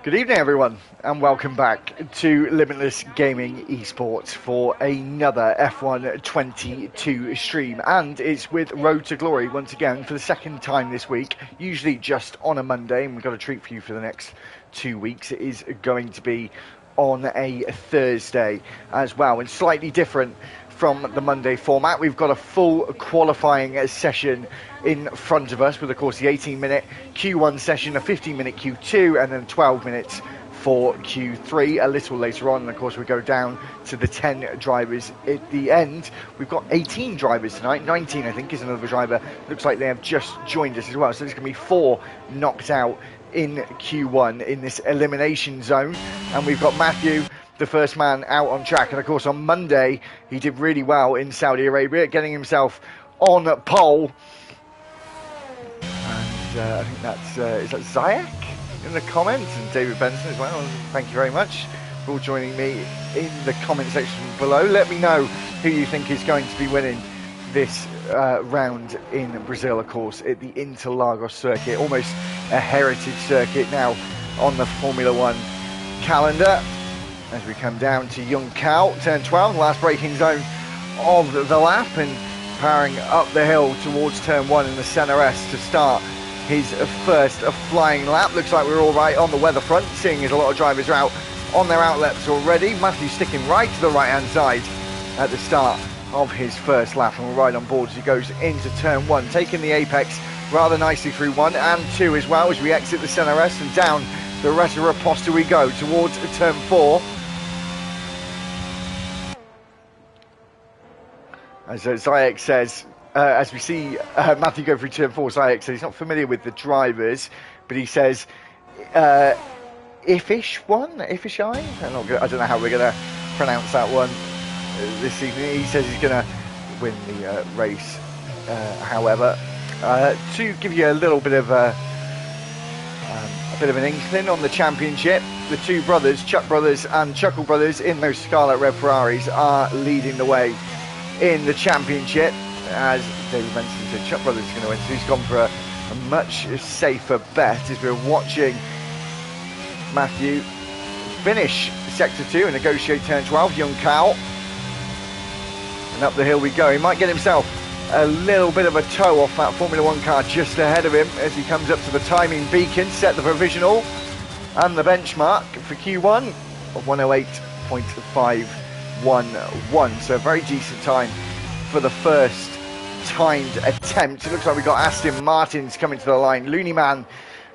Good evening, everyone, and welcome back to Limitless Gaming Esports for another F1 22 stream. And it's with Road to Glory once again for the second time this week, usually just on a Monday, and we've got a treat for you for the next 2 weeks. It is going to be on a Thursday as well, and slightly different from the Monday format. We've got a full qualifying session in front of us with, of course, the 18-minute Q1 session, a 15-minute Q2, and then 12 minutes for Q3 a little later on. And of course, we go down to the 10 drivers at the end. We've got 18 drivers tonight. 19, I think, is another driver. Looks like they have just joined us as well. So there's going to be 4 knocked out in Q1 in this elimination zone. And we've got Matthew, the first man out on track. And of course, on Monday, he did really well in Saudi Arabia, getting himself on pole. And I think that's, is that Zayek in the comments? And David Benson as well. Thank you very much for joining me in the comment section below. Let me know who you think is going to be winning this round in Brazil, of course, at the Interlagos circuit, almost a heritage circuit now on the Formula One calendar. As we come down to Young Cal, turn 12, last braking zone of the lap, and powering up the hill towards turn 1 in the Senna S to start his first flying lap. Looks like we're all right on the weather front, seeing as a lot of drivers are out on their outlaps already. Matthew sticking right to the right-hand side at the start of his first lap, and we're right on board as he goes into turn 1, taking the apex rather nicely through 1 and 2 as well, as we exit the Senna S and down the Reta Raposta we go towards turn 4. As Zayek says, as we see Matthew go through turn 4, Zayek says he's not familiar with the drivers, but he says, Ifish I? I don't know how we're going to pronounce that one this evening. He says he's going to win the race. However, to give you a little bit of an inkling on the championship, the two brothers, Chuck Brothers and Chuckle Brothers, in those Scarlet Red Ferraris, are leading the way in the championship. As David mentioned, said Chuck Brothers is going to win, so he's gone for a much safer bet as we're watching Matthew finish sector 2 and negotiate turn 12. Young Cal, and up the hill we go. He might get himself a little bit of a toe off that Formula One car just ahead of him as he comes up to the timing beacon, set the provisional and the benchmark for Q1 of 108.511. So a very decent time for the first timed attempt. It looks like we've got Aston Martin's coming to the line. Looney Man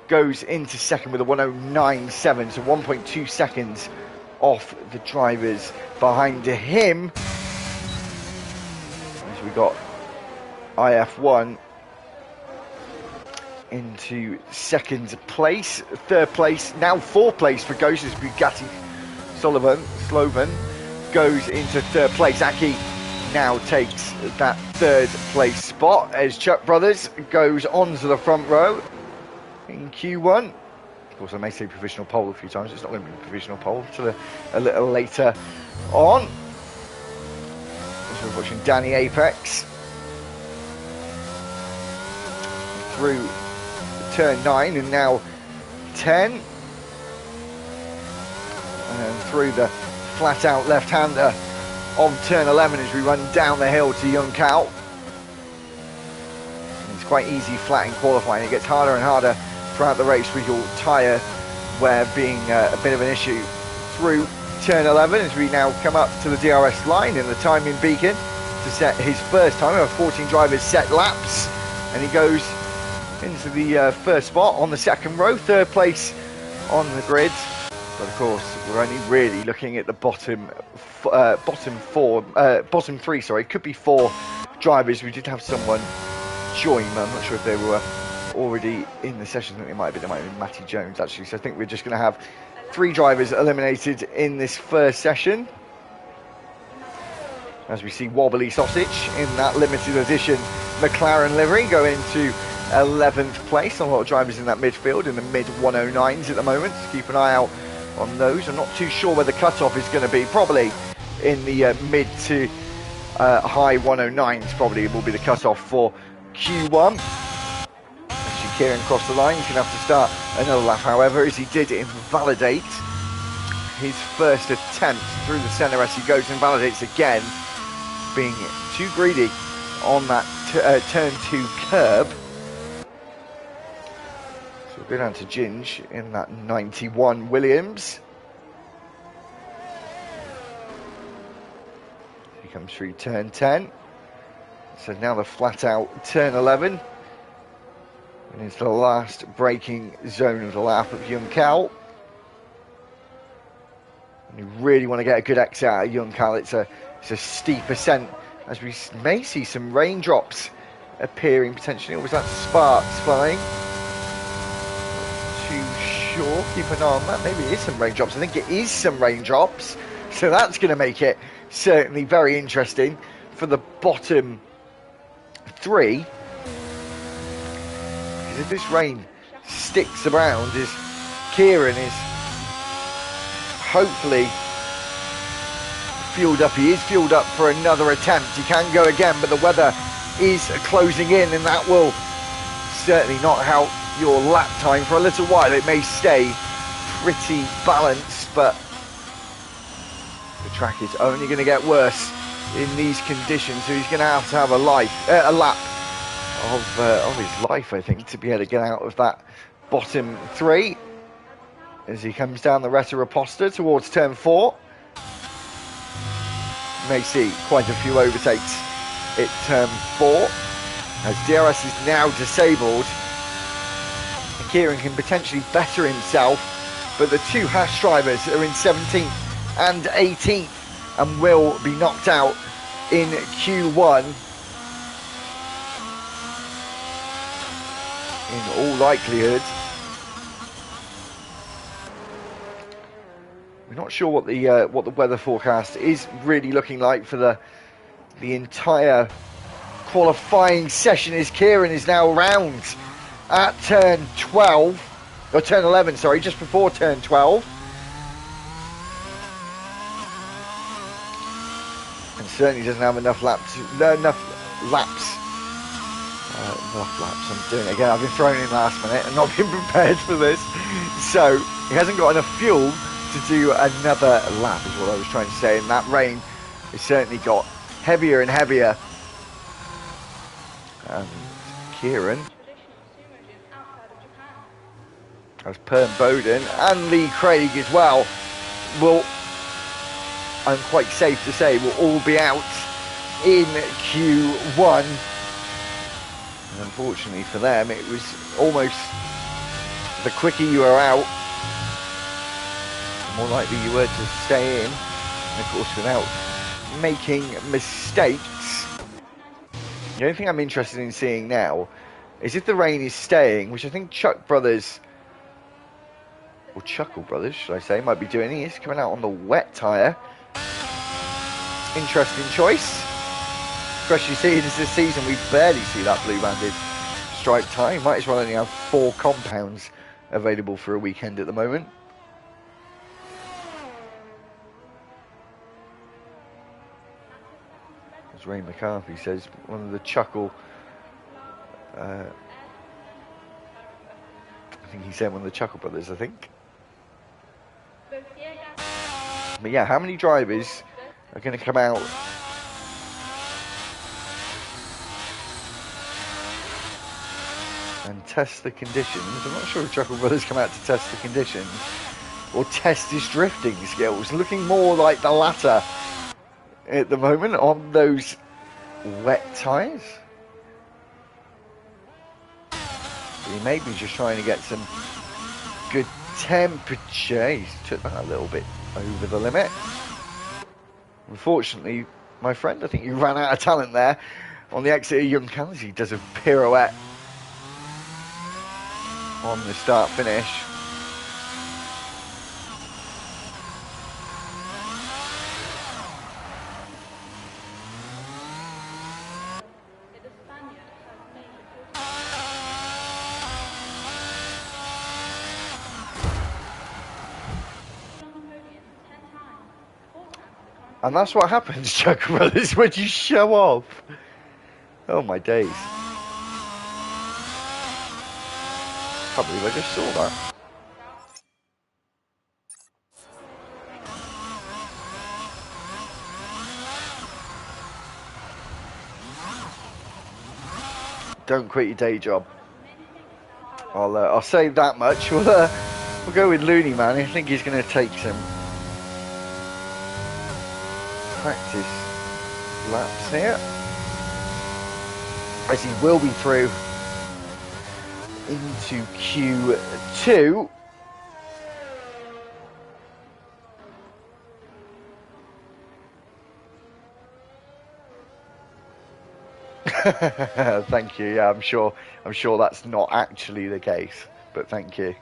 goes into second with a 109.7, so 1.2 seconds off the drivers behind him. As we got IF1 into second place, third place, now fourth place for Ghost as Bugatti Sloven goes into third place. Aki now takes that third place spot as Chuck Brothers goes onto the front row in Q1. Of course, I may say provisional pole a few times. It's not going to be a provisional pole until a little later on. As we're watching Danny Apex through turn 9 and now 10, and through the flat out left-hander on turn 11 as we run down the hill to Young Cal. It's quite easy flat in qualifying. It gets harder and harder throughout the race with your tyre wear being a bit of an issue. Through turn 11 as we now come up to the DRS line in the timing beacon to set his first time. We have 14 drivers set laps, and he goes into the first spot on the second row, third place on the grid. But of course, we're only really looking at the bottom three. Sorry, could be 4 drivers. We did have someone join. I'm not sure if they were already in the session. I think they might have been Matty Jones actually. So I think we're just going to have 3 drivers eliminated in this first session. As we see Wobbly Sausage in that limited edition McLaren livery go into 11th place. A lot of drivers in that midfield in the mid 109s at the moment. So keep an eye out on those. I'm not too sure where the cutoff is going to be. Probably in the mid to high 109s probably will be the cutoff for Q1. As you Kieran crossed the line. He's going to have to start another lap, however, as he did invalidate his first attempt through the centre as he goes and validates again, being too greedy on that turn 2 curb. So we'll go down to Ginge in that 91 Williams. He comes through turn 10. So now the flat out turn 11. And it's the last braking zone of the lap of Young Cal. You really want to get a good exit out of Young Cal. It's a steep ascent, as we may see some raindrops appearing potentially. Or was that sparks flying? Not too sure. Keep an eye on that. Maybe it is some raindrops. I think it is some raindrops. So that's going to make it certainly very interesting for the bottom 3. Because if this rain sticks around, as Kieran is hopefully fueled up. He is fueled up for another attempt. He can go again, but the weather is closing in, and that will certainly not help your lap time for a little while. It may stay pretty balanced, but the track is only going to get worse in these conditions, so he's going to have a lap of his life, I think, to be able to get out of that bottom 3. As he comes down the Retta Reposta towards turn 4. You may see quite a few overtakes at turn 4. As DRS is now disabled, Kieran can potentially better himself, but the 2 Hash drivers are in 17th and 18th and will be knocked out in Q1 in all likelihood. We're not sure what the weather forecast is really looking like for the entire qualifying session, as Kieran is now around at turn 12, or turn 11, sorry, just before turn 12. And certainly doesn't have enough laps. I'm doing it again. I've been thrown in last minute and not been prepared for this. So he hasn't got enough fuel to do another lap, is what I was trying to say. And that rain has certainly got heavier and heavier. And Kieran, as Pern Bowden and Lee Craig as well, will, I'm quite safe to say, will all be out in Q1. And unfortunately for them, it was almost the quicker you were out, the more likely you were to stay in, and of course without making mistakes. The only thing I'm interested in seeing now is if the rain is staying, which I think Chuck Brothers, or Chuckle Brothers should I say, might be doing. He is coming out on the wet tyre. Interesting choice, especially seeing as this season we barely see that blue-banded striped tyre. Might as well only have 4 compounds available for a weekend at the moment. As Ray McCarthy says, one of the Chuckle, I think he said one of the Chuckle Brothers, I think. But yeah, how many drivers are going to come out and test the conditions? I'm not sure if Chuckle Brothers come out to test the conditions or test his drifting skills. Looking more like the latter at the moment on those wet tyres. He may be just trying to get some good temperature. He's took that a little bit over the limit. Unfortunately, my friend, I think you ran out of talent there on the exit of Young Cal. He does a pirouette on the start finish. And that's what happens, Chuck Brothers, when you show off. Oh my days. Can't believe I just saw that. Don't quit your day job. I'll say that much. We'll go with Looney Man. I think he's going to take some practice laps here, as he will be through into Q2. Thank you. Yeah, I'm sure that's not actually the case, but thank you. I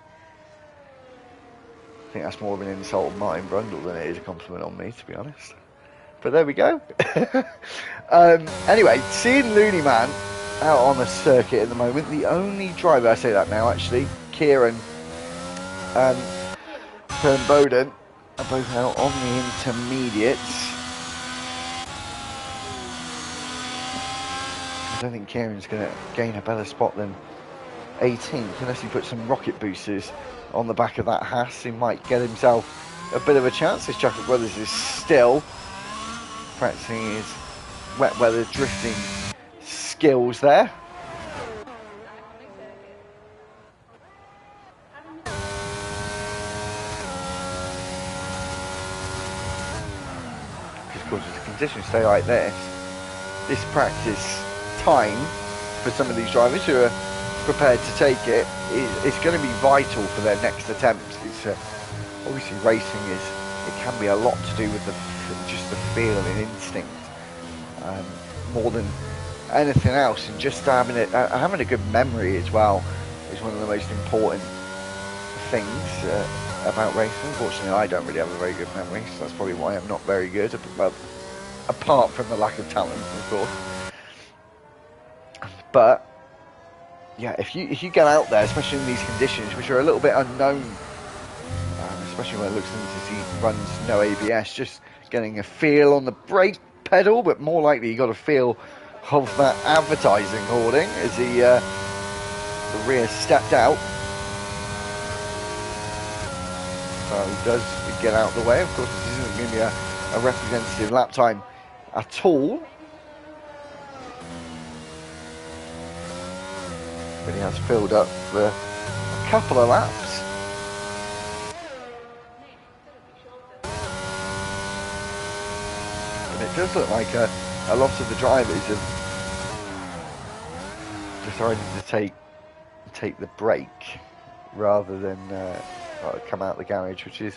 think that's more of an insult on Martin Brundle than it is a compliment on me, to be honest. But there we go. Anyway, seeing Looney Man out on the circuit at the moment, the only driver, I say that now actually, Kieran and Bowden are both out on the intermediates. I don't think Kieran's going to gain a better spot than 18th unless he puts some rocket boosters on the back of that Haas. He might get himself a bit of a chance. This Chocolate Brothers is still practicing his wet weather drifting skills there. Because of course if the conditions stay like this practice time for some of these drivers who are prepared to take it is going to be vital for their next attempts. It's obviously racing it can be a lot to do with just the feel and instinct more than anything else, and just having a good memory as well is one of the most important things about racing. Unfortunately, I don't really have a very good memory, so that's probably why I'm not very good, apart from the lack of talent, of course. But yeah, if you get out there, especially in these conditions, which are a little bit unknown, especially when it looks like he runs no ABS, just getting a feel on the brake pedal, but more likely you got a feel of that advertising hoarding as the rear stepped out. So he does get out of the way. Of course, this isn't going to be a representative lap time at all. But he has filled up for a couple of laps. And it does look like a lot of the drivers have decided to take the break rather than come out the garage, which is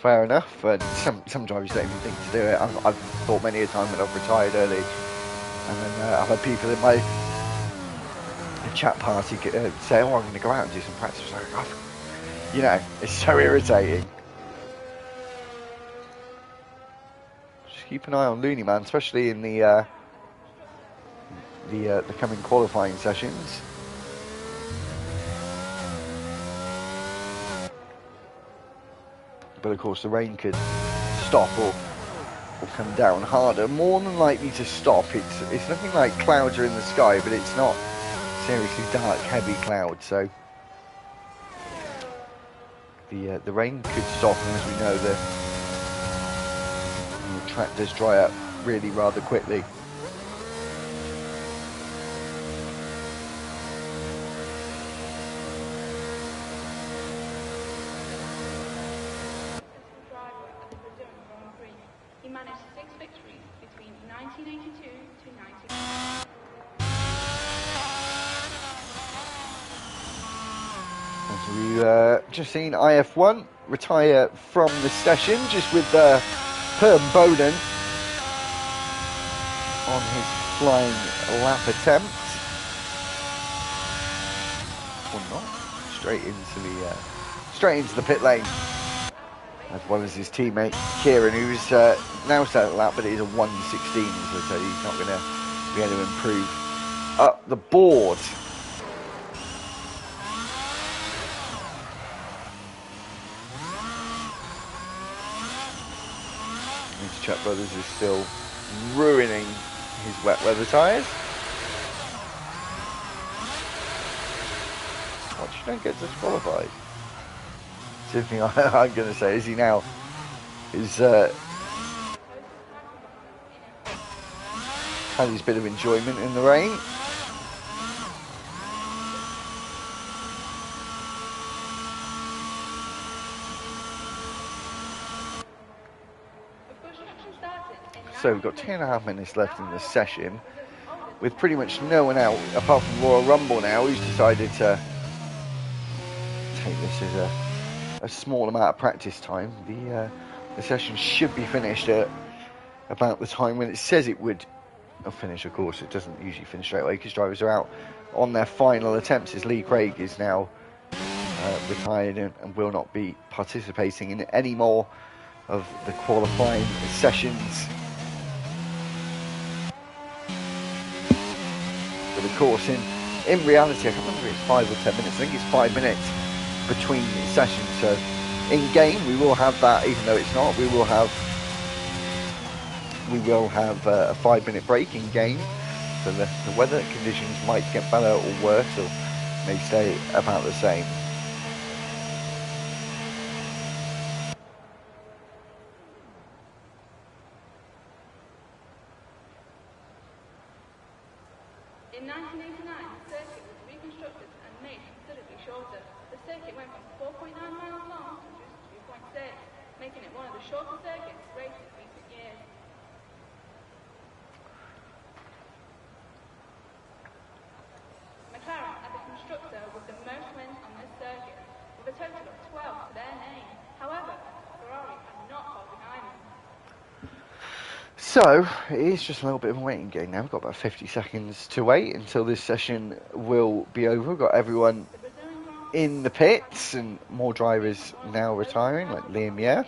fair enough. And some drivers don't even think to do it. I've thought many a time when I've retired early, and then I've had people in my chat party say, "Oh, I'm going to go out and do some practice." Like, oh, you know, it's so irritating. Just keep an eye on Looney Man, especially in the coming qualifying sessions. But of course, the rain could stop or come down harder. More than likely to stop. It's looking like clouds are in the sky, but it's not seriously dark, heavy clouds. So the rain could stop, and as we know, the track does dry up really rather quickly. He managed 6 victories between 1982 to 19. So we've just seen IF1 retire from the session, just with Herm Bowden on his flying lap attempt. Or not. Straight into the pit lane. As well as his teammate Kieran, who's now set a lap, but it is a 1:16, so he's not going to be able to improve up the board. Chuck Brothers is still ruining his wet weather tyres. Watching don't get disqualified. It's the thing I'm going to say. Is he now? Is had his bit of enjoyment in the rain. So we've got 2.5 minutes left in the session, with pretty much no one out apart from Royal Rumble now, who's decided to take this as a small amount of practice time. The session should be finished at about the time when it says it would finish. Of course, it doesn't usually finish straight away because drivers are out on their final attempts, as Lee Craig is now retired and will not be participating in any more of the qualifying sessions. But of course, in reality, I can't remember if it's 5 or 10 minutes. I think it's 5 minutes between sessions. So in game, we will have that, even though it's not. We will have a 5-minute break in game. So the weather conditions might get better or worse, or may stay about the same. In 1989, the circuit was reconstructed and made considerably shorter. The circuit went from 4.9 miles long to just 2.6, making it one of the shortest circuits raced in recent years. McLaren are the constructor with the most wins on this circuit, with a total of 12 to their name. However, Ferrari are not far behind them. So, it is just a little bit of a waiting game now. We've got about 50 seconds to wait until this session will be over. We've got everyone in the pits and more drivers now retiring, like Liam Muir,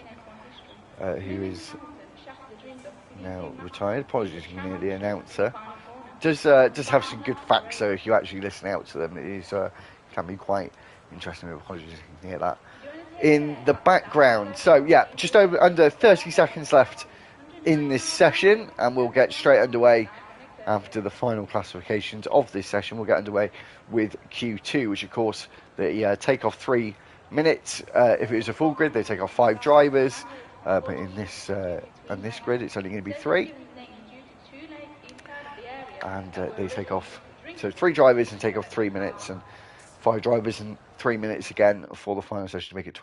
who is now retired. Apologies to the announcer. Does have some good facts, so if you actually listen out to them, it is can be quite interesting. Apologies if you can hear that in the background. So, yeah, just under 30 seconds left in this session, and we'll get straight underway after the final classifications of this session. We'll get underway with Q2, which of course they take off 3 minutes. If it was a full grid, they take off 5 drivers, but in this grid it's only going to be 3, and they take off 3 drivers and take off 3 minutes, and 5 drivers and 3 minutes again for the final session to make it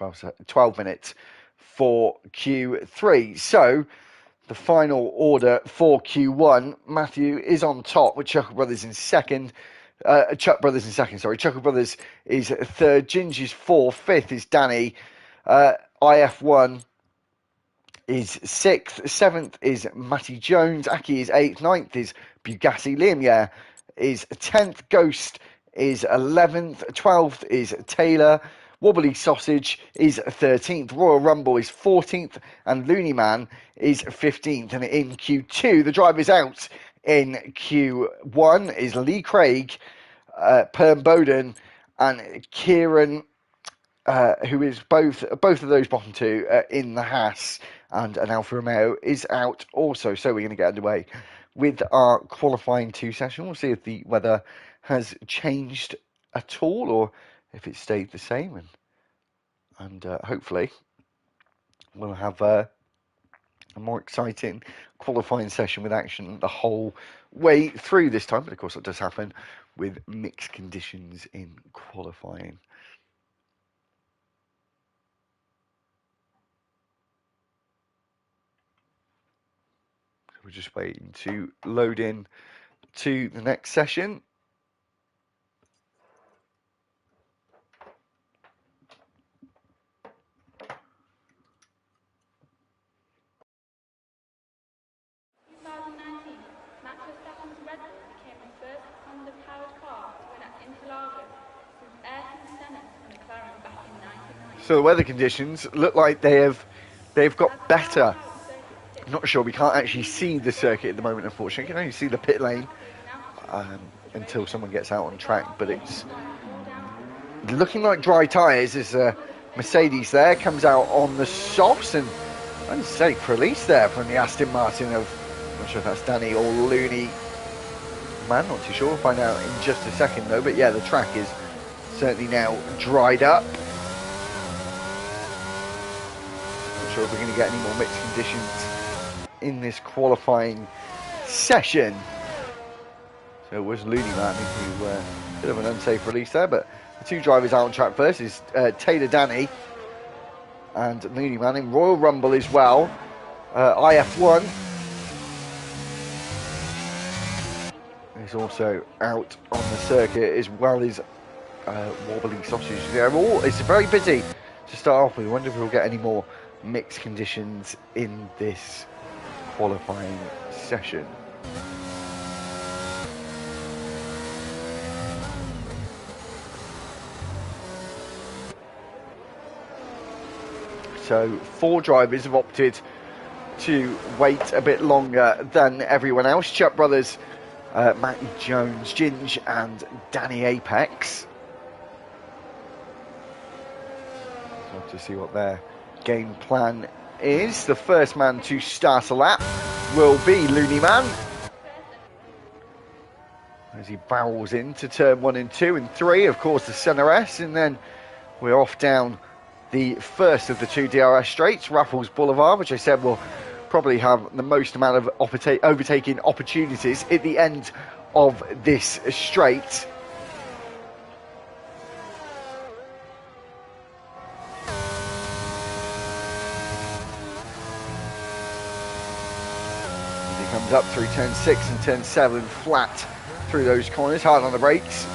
12 minutes for Q3. So the final order for Q1, Matthew is on top with Chuckle Brothers in second. Chuck Brothers in second, sorry. Chuckle Brothers is third. Gingy's fourth. Fifth is Danny. IF1 is sixth. Seventh is Matty Jones. Aki is eighth. Ninth is Bugatti. Liam is 10th. Ghost is 11th. 12th is Taylor. Wobbly Sausage is 13th, Royal Rumble is 14th, and Looney Man is 15th. And in Q2, the drivers out in Q1 is Lee Craig, Perm Bowden, and Kieran, who is both of those bottom two in the Haas, and an Alfa Romeo is out also. So we're going to get underway with our qualifying 2 session. We'll see if the weather has changed at all, or if it stayed the same, and hopefully we'll have a more exciting qualifying session with action the whole way through this time. But of course that does happen with mixed conditions in qualifying. So we're just waiting to load in to the next session. So the weather conditions look like they've got better. I'm not sure. We can't actually see the circuit at the moment, unfortunately. You can only see the pit lane until someone gets out on track. But it's looking like dry tyres as Mercedes there comes out on the softs, and I'd say release there from the Aston Martin of, I'm not sure if that's Danny or Looney Man, not too sure. We'll find out in just a second though. But yeah, the track is certainly now dried up. Not sure if we're going to get any more mixed conditions in this qualifying session. So it was Looney Man who bit of an unsafe release there, but the two drivers out on track first is Taylor Danny and Looney Man in Royal Rumble as well. IF1 is also out on the circuit, as well as Wobbly Sausage. It's very busy to start off with. I wonder if we'll get any more mixed conditions in this qualifying session. So 4 drivers have opted to wait a bit longer than everyone else. Chuck Brothers, Matty Jones, Ginge and Danny Apex. So to see what their game plan is. The first man to start a lap will be Looney Man, as he barrels into turn 1 and 2 and 3, of course the Centre S, and then we're off down the first of the 2 DRS straights, Raffles Boulevard, which I said will probably have the most amount of overtaking opportunities at the end of this straight. As he comes up through turn 6 and turn 7, flat through those corners, hard on the brakes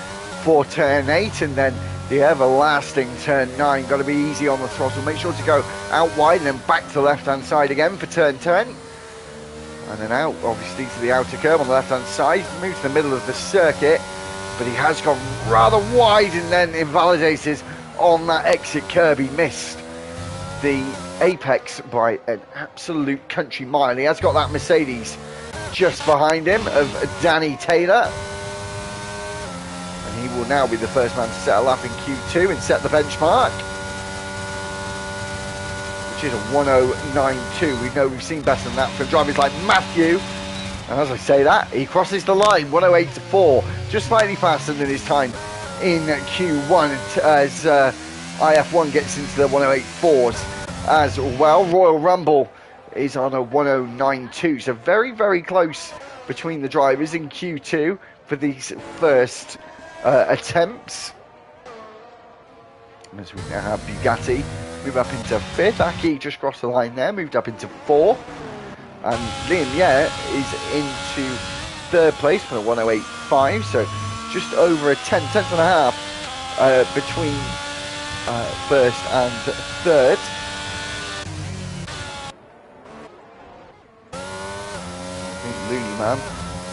for turn 8, and then the everlasting turn 9. Got to be easy on the throttle. Make sure to go out wide and then back to the left-hand side again for turn 10. And then out, obviously, to the outer curb on the left-hand side. Moves to the middle of the circuit, but he has gone rather wide and then invalidated on that exit curb. He missed the apex by an absolute country mile. He has got that Mercedes just behind him of Danny Taylor. He will now be the first man to set a lap in Q2 and set the benchmark, which is a 1:09.2. We know we've seen better than that from drivers like Matthew. And as I say that, he crosses the line, 1:08.4, just slightly faster than his time in Q1 as IF1 gets into the 1:08.4s as well. Royal Rumble is on a 1:09.2, so very, very close between the drivers in Q2 for these first attempts. As we now have Bugatti move up into 5th. Aki just crossed the line there, moved up into 4th. And Liam is into 3rd place for a 1:08.5, so just over a tenth and a half between 1st and 3rd. I think Looney Man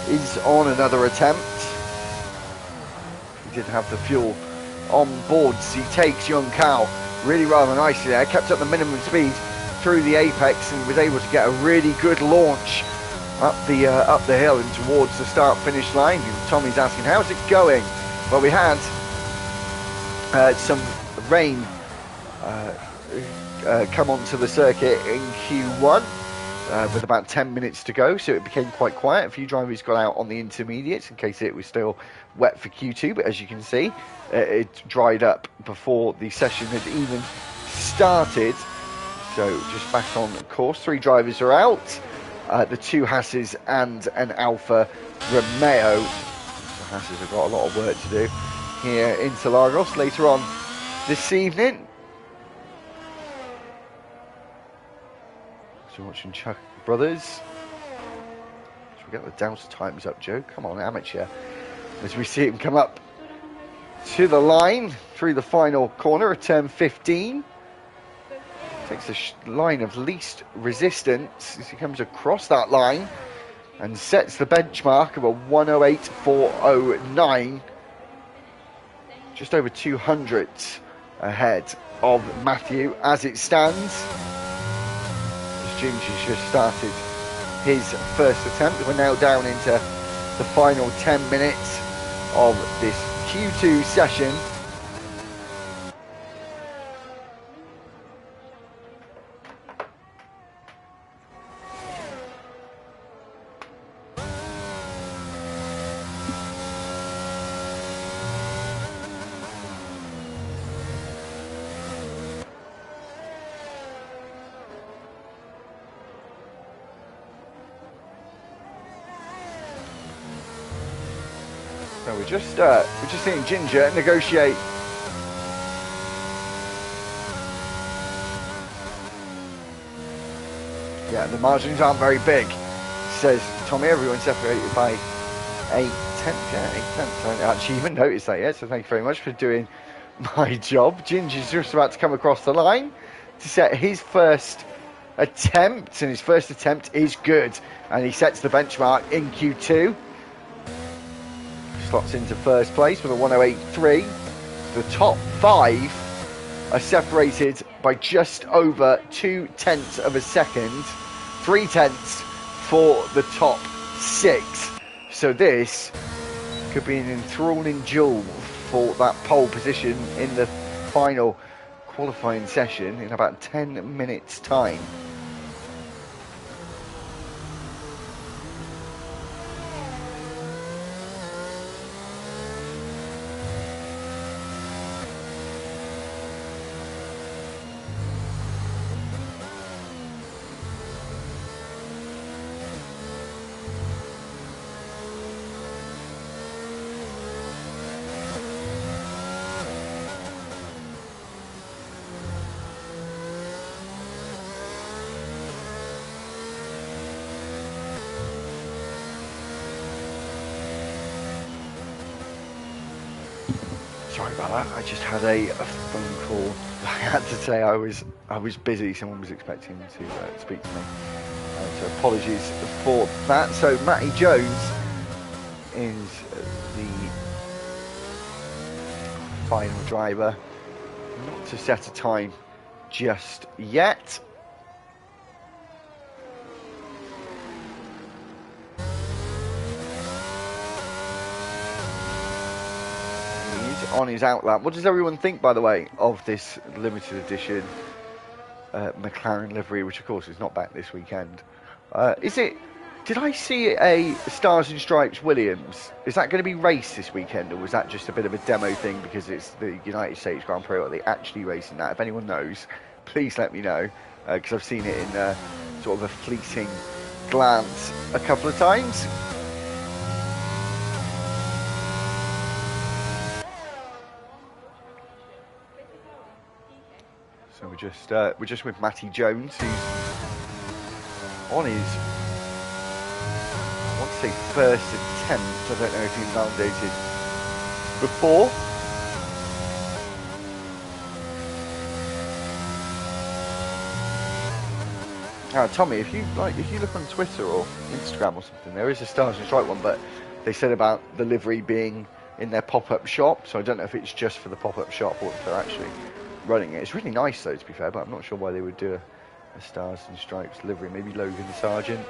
is on another attempt. He did have the fuel on board, so he takes young Cal really rather nicely there, kept up the minimum speed through the apex and was able to get a really good launch up the hill and towards the start finish line. Tommy's asking, how's it going? Well, we had some rain come onto the circuit in Q1 with about 10 minutes to go, so it became quite quiet. A few drivers got out on the intermediates in case it was still wet for Q2, but as you can see, it dried up before the session had even started. So just back on course, 3 drivers are out, the 2 Hasses and an Alfa Romeo. The Hasses have got a lot of work to do here in Interlagos later on this evening. So watching Chuck Brothers. Should we get the douse times up, Joe? Come on, amateur. As we see him come up to the line through the final corner of turn 15. Takes the line of least resistance as he comes across that line and sets the benchmark of a 1:08.409. Just over 200 ahead of Matthew as it stands. Ginger's just started his first attempt. We're now down into the final 10 minutes of this Q2 session. So we're just seeing Ginger negotiate. Yeah, the margins aren't very big, says Tommy. Everyone's separated by 8/10. Yeah, 8/10. I didn't actually even notice that yet, so thank you very much for doing my job. Ginger's just about to come across the line to set his first attempt, and his first attempt is good, and he sets the benchmark in Q2. Slots into first place with a 1:08.3. The top 5 are separated by just over 0.2 of a second, 0.3 for the top 6. So this could be an enthralling duel for that pole position in the final qualifying session in about 10 minutes' time. Sorry about that. I just had a phone call. I had to say I was busy. Someone was expecting to speak to me. So apologies for that. So Matty Jones is the final driver, not to set a time just yet. On his outlap. What does everyone think, by the way, of this limited edition McLaren livery, which of course is not back this weekend? Did I see a Stars and Stripes Williams? Is that going to be raced this weekend, or was that just a bit of a demo thing because it's the United States Grand Prix? Or are they actually racing that? If anyone knows, please let me know, because I've seen it in sort of a fleeting glance a couple of times. So we're just with Matty Jones, who's on his, I want to say, first attempt. I don't know if he validated before. Now, Tommy, if you look on Twitter or Instagram or something, there is a Stars and Stripes one, but they said about the livery being in their pop-up shop. So I don't know if it's just for the pop-up shop or if they're actually running it. It's really nice though, to be fair, but I'm not sure why they would do a Stars and Stripes livery. Maybe Logan Sargent,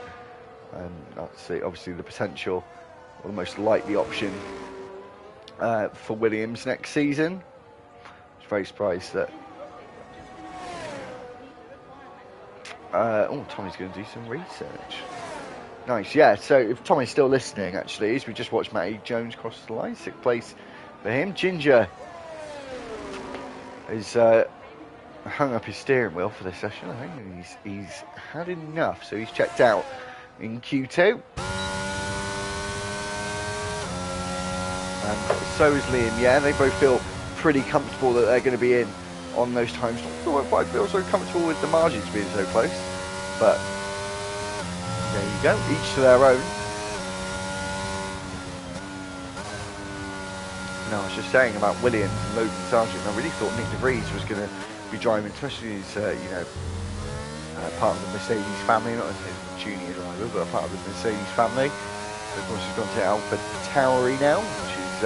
and obviously the potential or the most likely option for Williams next season. I was very surprised that Tommy's going to do some research. Nice, yeah. So if Tommy's still listening, actually, as we just watched Matty Jones cross the line, 6th place for him. Ginger has hung up his steering wheel for this session. I think he's had enough, so he's checked out in Q2. And so is Liam. Yeah, they both feel pretty comfortable that they're going to be in on those times. Not quite feel so comfortable with the margins being so close, but there you go, each to their own. No, I was just saying about Williams and Logan Sargent. I really thought Nick De Vries was going to be driving, especially as part of the Mercedes family, not as a junior driver, but a part of the Mercedes family. So of course he's gone to Alpha Tauri now, which is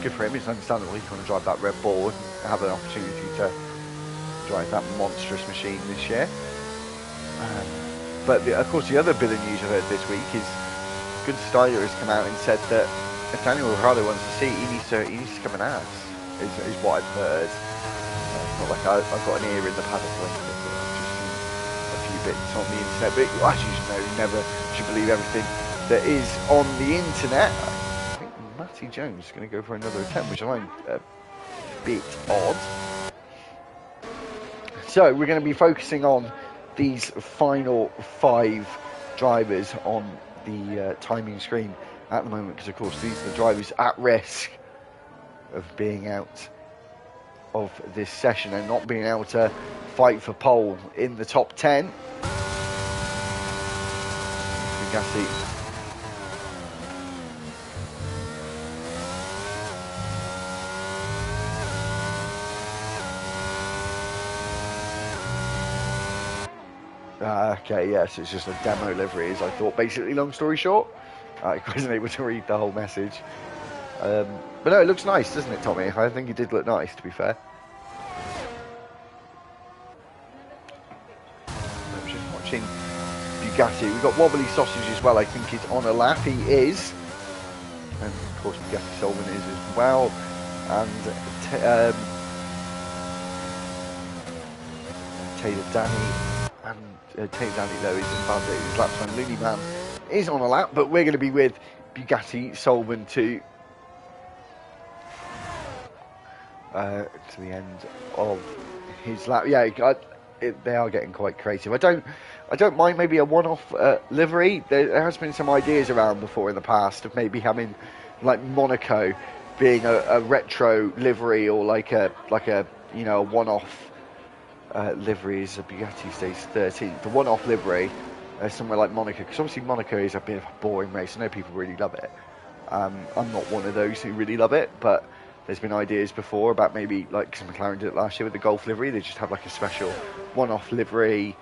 good for him. It's understandable he's going to drive that Red Bull and have an opportunity to drive that monstrous machine this year. But of course the other bit of news I've heard this week is Good Styler has come out and said that if Daniel Ricciardo wants to see, he needs to come and ask, is what I've heard. It's not like I've got an ear in the paddock or anything, but I've just seen a few bits on the internet. But as you know, you never should believe everything that is on the internet. I think Matty Jones is going to go for another attempt, which I find a bit odd. So we're going to be focusing on these final 5 drivers on the timing screen at the moment, because of course these are the drivers at risk of being out of this session and not being able to fight for pole in the top 10. Bugatti. Okay, yes, it's just a demo livery, as I thought. Basically, long story short, I wasn't able to read the whole message. But no, it looks nice, doesn't it, Tommy? I think it did look nice, to be fair. I'm just watching Bugatti. We've got Wobbly Sausage as well. I think he's on a lap. He is. And, of course, Bugatti Solvin is as well. And Taylor Danny. And Taylor Danny, though, is in bad his lap time. Looney Man is on a lap, but we're going to be with Bugatti Solvin to the end of his lap. Yeah, they are getting quite creative. I don't mind maybe a one-off livery. There has been some ideas around before in the past of maybe having like Monaco being a retro livery, or like a you know, a one-off livery. As a Bugatti stays 13th, the one-off livery somewhere like Monaco, because obviously Monaco is a bit of a boring race. I know people really love it. I'm not one of those who really love it, but there's been ideas before about maybe, like, because McLaren did it last year with the Golf livery, they just have like a special one-off livery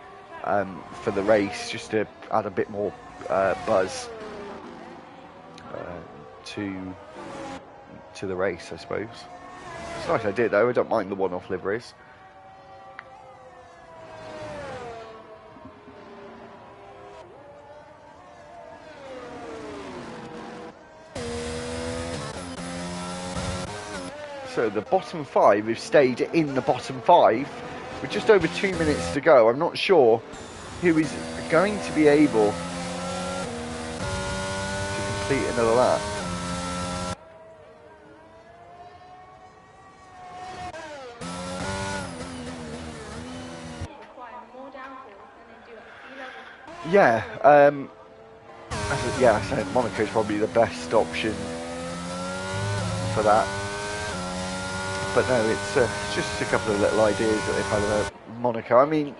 for the race, just to add a bit more buzz to the race, I suppose. It's a nice idea, though. I don't mind the one-off liveries. So the bottom five have stayed in the bottom five with just over 2 minutes to go. I'm not sure who is going to be able to complete another lap. Yeah, I said Monaco is probably the best option for that. But no, it's just a couple of little ideas that they've had about Monaco. I mean,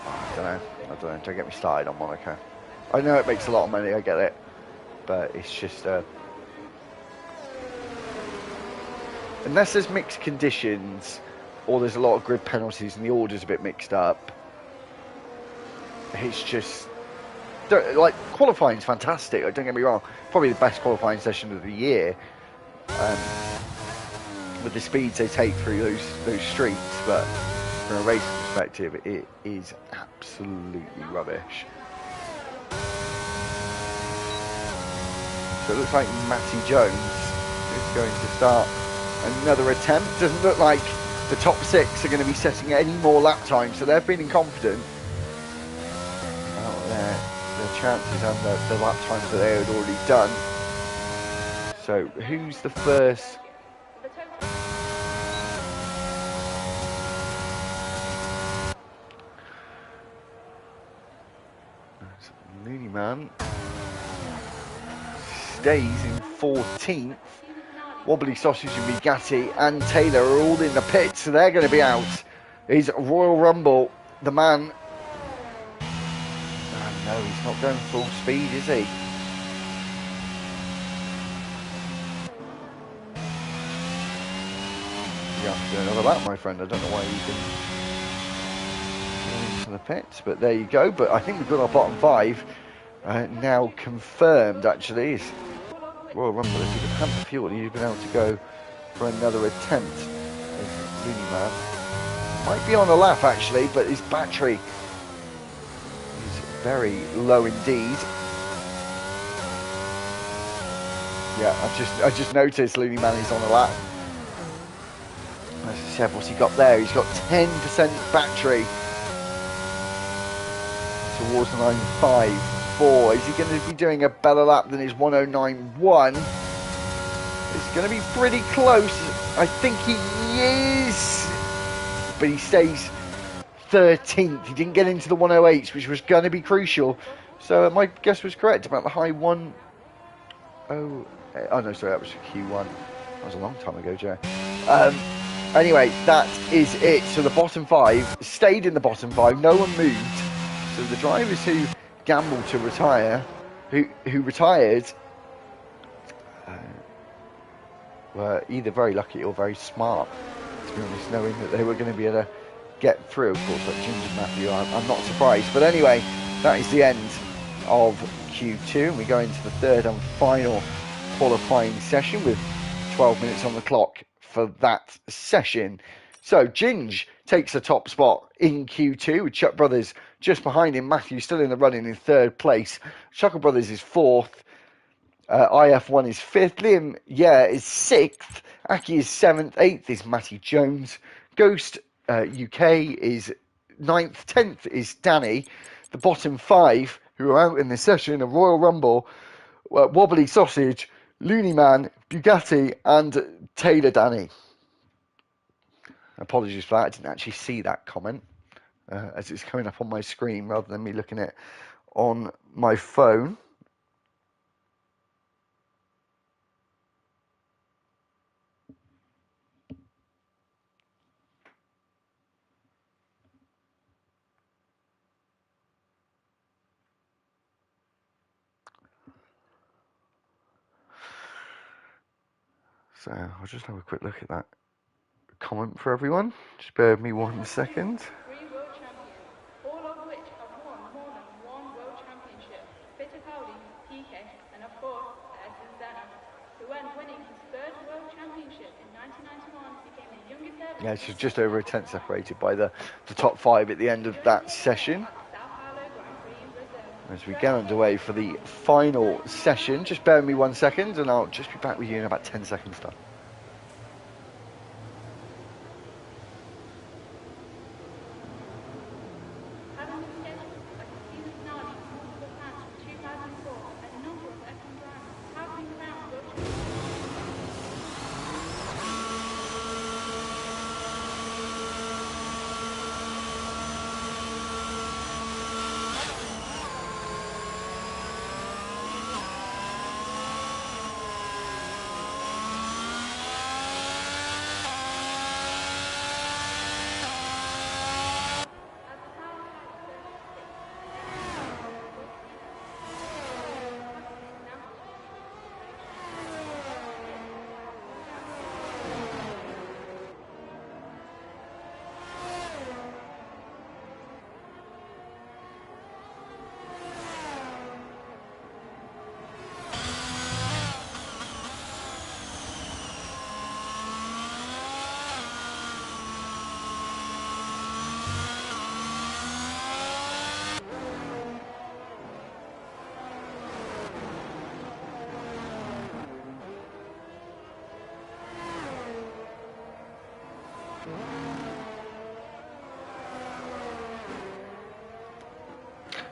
I don't know. Don't get me started on Monaco. I know it makes a lot of money, I get it. But it's just... unless there's mixed conditions, or there's a lot of grid penalties and the order's a bit mixed up, it's just... like, qualifying's fantastic, don't get me wrong. Probably the best qualifying session of the year. With the speeds they take through those streets, but from a racing perspective, it is absolutely rubbish. So it looks like Matty Jones is going to start another attempt. Doesn't look like the top six are going to be setting any more lap times, so they're feeling confident about their chances and the lap times that they had already done. So who's the first? Looney Man stays in 14th. Wobbly Sausage and Bugatti and Taylor are all in the pits, so they're going to be out. Is Royal Rumble the man? Oh, no, he's not going full speed, is he? You have to do another lap, my friend. I don't know why you can go into the pits, but there you go. But I think we've got our bottom five now confirmed, actually. It's Royal Rumble, if he could pump the fuel, he'd been able to go for another attempt. Looney Man might be on a lap, actually, but his battery is very low indeed. Yeah, I just noticed Looney Man is on a lap. As I said, what's he got there? He's got 10% battery towards 9.54. Is he going to be doing a better lap than his 109.1? It's going to be pretty close. I think he is. But he stays 13th. He didn't get into the 108s, which was going to be crucial. So my guess was correct about the high 1. Oh no, sorry, that was Q1. That was a long time ago, Joe. Anyway, that is it. So the bottom 5 stayed in the bottom 5. No one moved. So the drivers who gambled to retire, who retired, were either very lucky or very smart, to be honest, knowing that they were going to be able to get through. Of course, like Ginger and Matthew, I'm not surprised. But anyway, that is the end of Q2, and we go into the third and final qualifying session with 12 minutes on the clock for that session. So Ginge takes the top spot in Q2 with Chuck Brothers just behind him. Matthew still in the running in third place. Chuckle Brothers is fourth. IF1 is fifth. Liam, is sixth. Aki is seventh. Eighth is Matty Jones. Ghost UK is ninth. 10th is Danny. The bottom 5 who are out in this session are Royal Rumble, Wobbly Sausage, Looney Man, Bugatti, and Taylor Danny. Apologies for that. I didn't actually see that comment as it's coming up on my screen rather than me looking at it on my phone. So I'll just have a quick look at that comment for everyone. Just bear with me 1 second. 3 world champions, all of which have won more than 1 world championship. Peter Cowley, PK, and of course, Edson Senna, who when winning his third world championship in 1991 became the youngest ever. Yeah, so just over a 10th separated by the top 5 at the end of that session. As we get underway for the final session, just bear with me 1 second and I'll just be back with you in about 10 seconds time.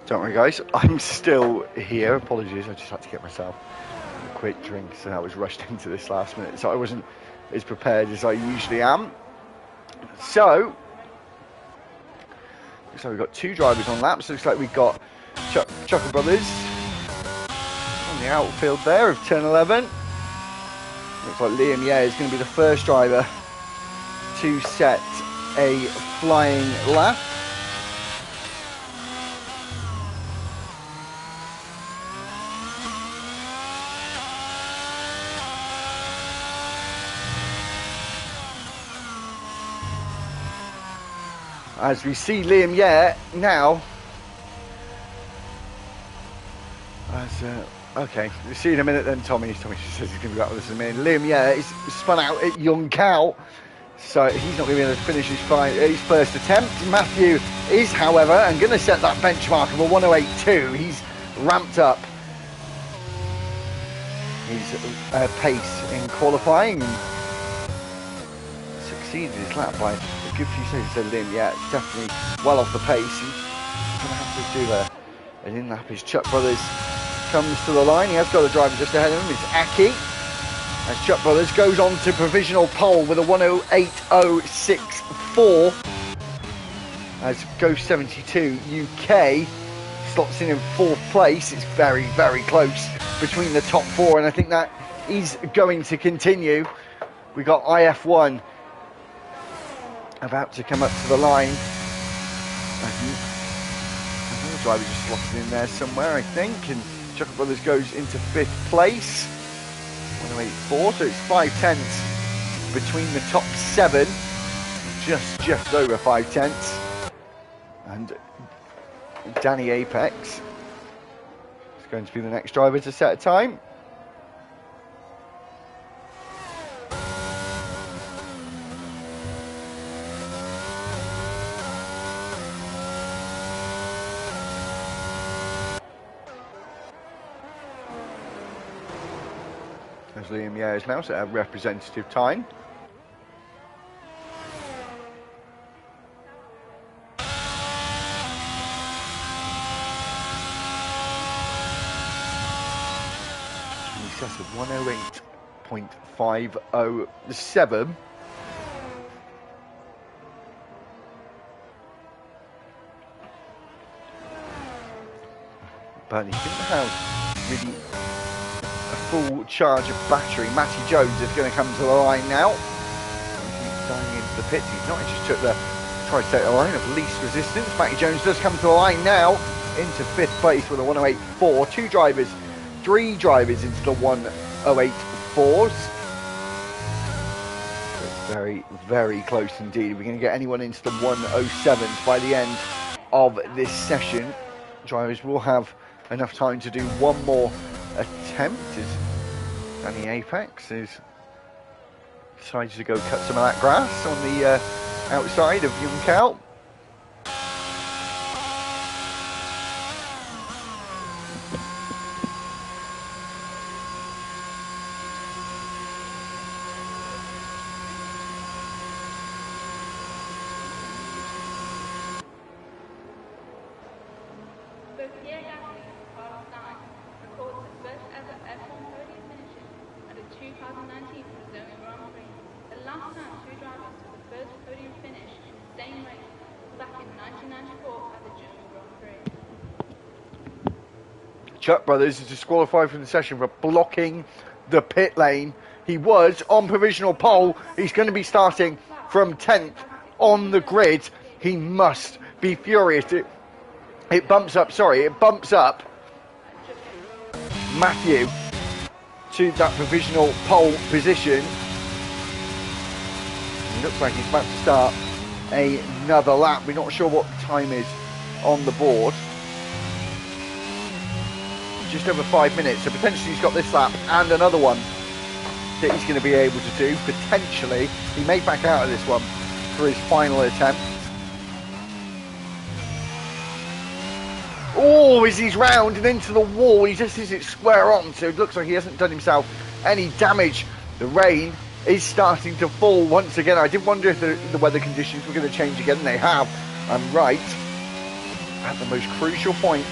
Don't worry guys, I'm still here. Apologies, I just had to get myself a quick drink, so I was rushed into this last minute, so I wasn't as prepared as I usually am. So, looks like we've got 2 drivers on laps. Looks like we've got Chuckle Brothers on the outfield there of turn 11. Looks like Liam is going to be the first driver to set a flying lap. As we see Liam now, okay, we'll see in a minute then. Tommy says he's going to be back with us in a minute. Liam is spun out at Young Cow, so he's not going to be able to finish his first attempt. Matthew is, however, and going to set that benchmark of a 108.2. He's ramped up his pace in qualifying and succeeded his lap by a good few seconds. So Liam, it's definitely well off the pace. He's going to have to do an in-lap. His Chuck Brothers comes to the line. He has got a driver just ahead of him. It's Aki. As Chuck Brothers goes on to provisional pole with a 108.064. As Ghost 72 UK slots in 4th place. It's very, very close between the top 4, and I think that is going to continue. We got IF1 about to come up to the line. The driver just slotted in there somewhere, I think, and Chucker Brothers goes into 5th place. 184, so it's 5/10 between the top 7, just over 5/10, and Danny Apex is going to be the next driver to set a time. As Liam Yares now set a representative time. In excess of 108.507. But he didn't have really a full charge of battery. Matty Jones is going to come to the line now. He's diving into the pits. He's not, he just tried to take the line of least resistance. Matty Jones does come to the line now into 5th place with a 108.4. 3 drivers into the 108.4s. So it's very, very close indeed. We're going to get anyone into the 107s by the end of this session. Drivers will have enough time to do one more attempt as Danny Apex is decided to go cut some of that grass on the outside of Young Cow. Chuck Brothers is disqualified from the session for blocking the pit lane. He was on provisional pole. He's going to be starting from 10th on the grid. He must be furious. It bumps up Matthew to that provisional pole position. It looks like he's about to start another lap. We're not sure what the time is on the board. Just over 5 minutes, so potentially he's got this lap and another one that he's going to be able to do. Potentially, he may back out of this one for his final attempt. Oh, as he's round and into the wall, he just hits it square on, so it looks like he hasn't done himself any damage. The rain is starting to fall once again. I did wonder if the weather conditions were going to change again, and they have. I'm right at the most crucial point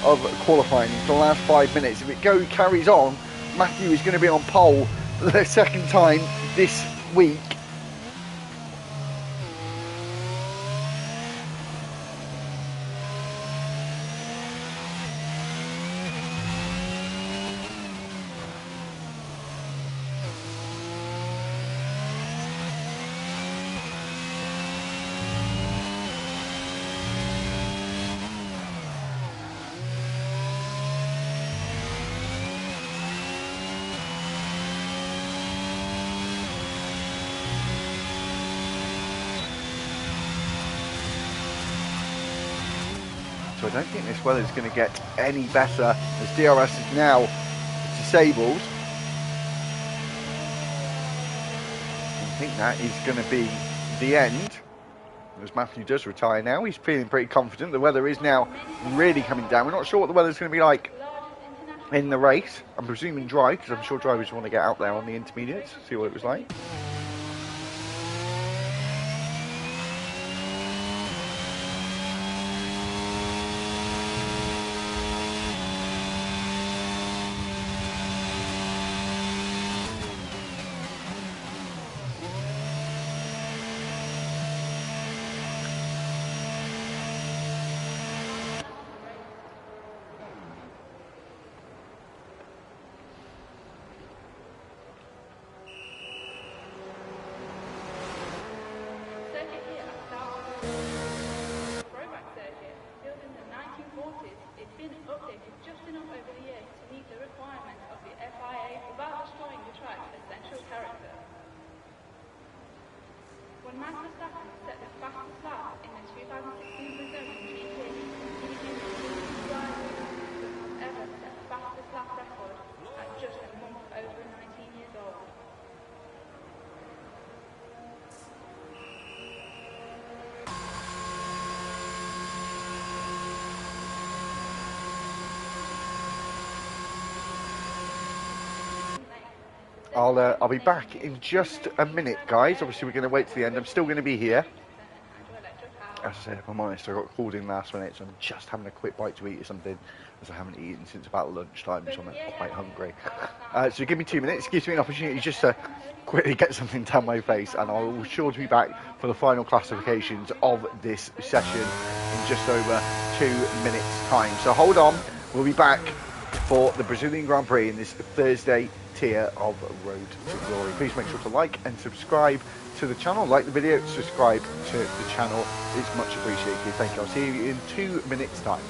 of qualifying for the last 5 minutes. If it carries on, Matthew is going to be on pole for the second time this week. So I don't think this weather is going to get any better as DRS is now disabled. I think that is going to be the end. As Matthew does retire now, he's feeling pretty confident. The weather is now really coming down. We're not sure what the weather's going to be like in the race. I'm presuming dry, because I'm sure drivers want to get out there on the intermediates, see what it was like. 40s, it's been updated just enough over the years to meet the requirements of the FIA without destroying the track's essential character. When Max Verstappen set the fastest lap in the 2016 Brazilian GP, he became the youngest driver to have ever set the fastest lap record at just a month over 19 years old. I'll be back in just a minute, guys. Obviously, we're going to wait to the end. I'm still going to be here. As I said, if I'm honest, I got called in last minute, so I'm just having a quick bite to eat or something, as I haven't eaten since about lunchtime, so I'm quite hungry. So give me 2 minutes, gives me an opportunity just to quickly get something down my face, and I'll be sure to be back for the final classifications of this session in just over 2 minutes' time. So hold on, we'll be back for the Brazilian Grand Prix in this Thursday tier of Road to Glory. Please make sure to like and subscribe to the channel. Like the video, subscribe to the channel. It's much appreciated. Thank you. I'll see you in 2 minutes' time.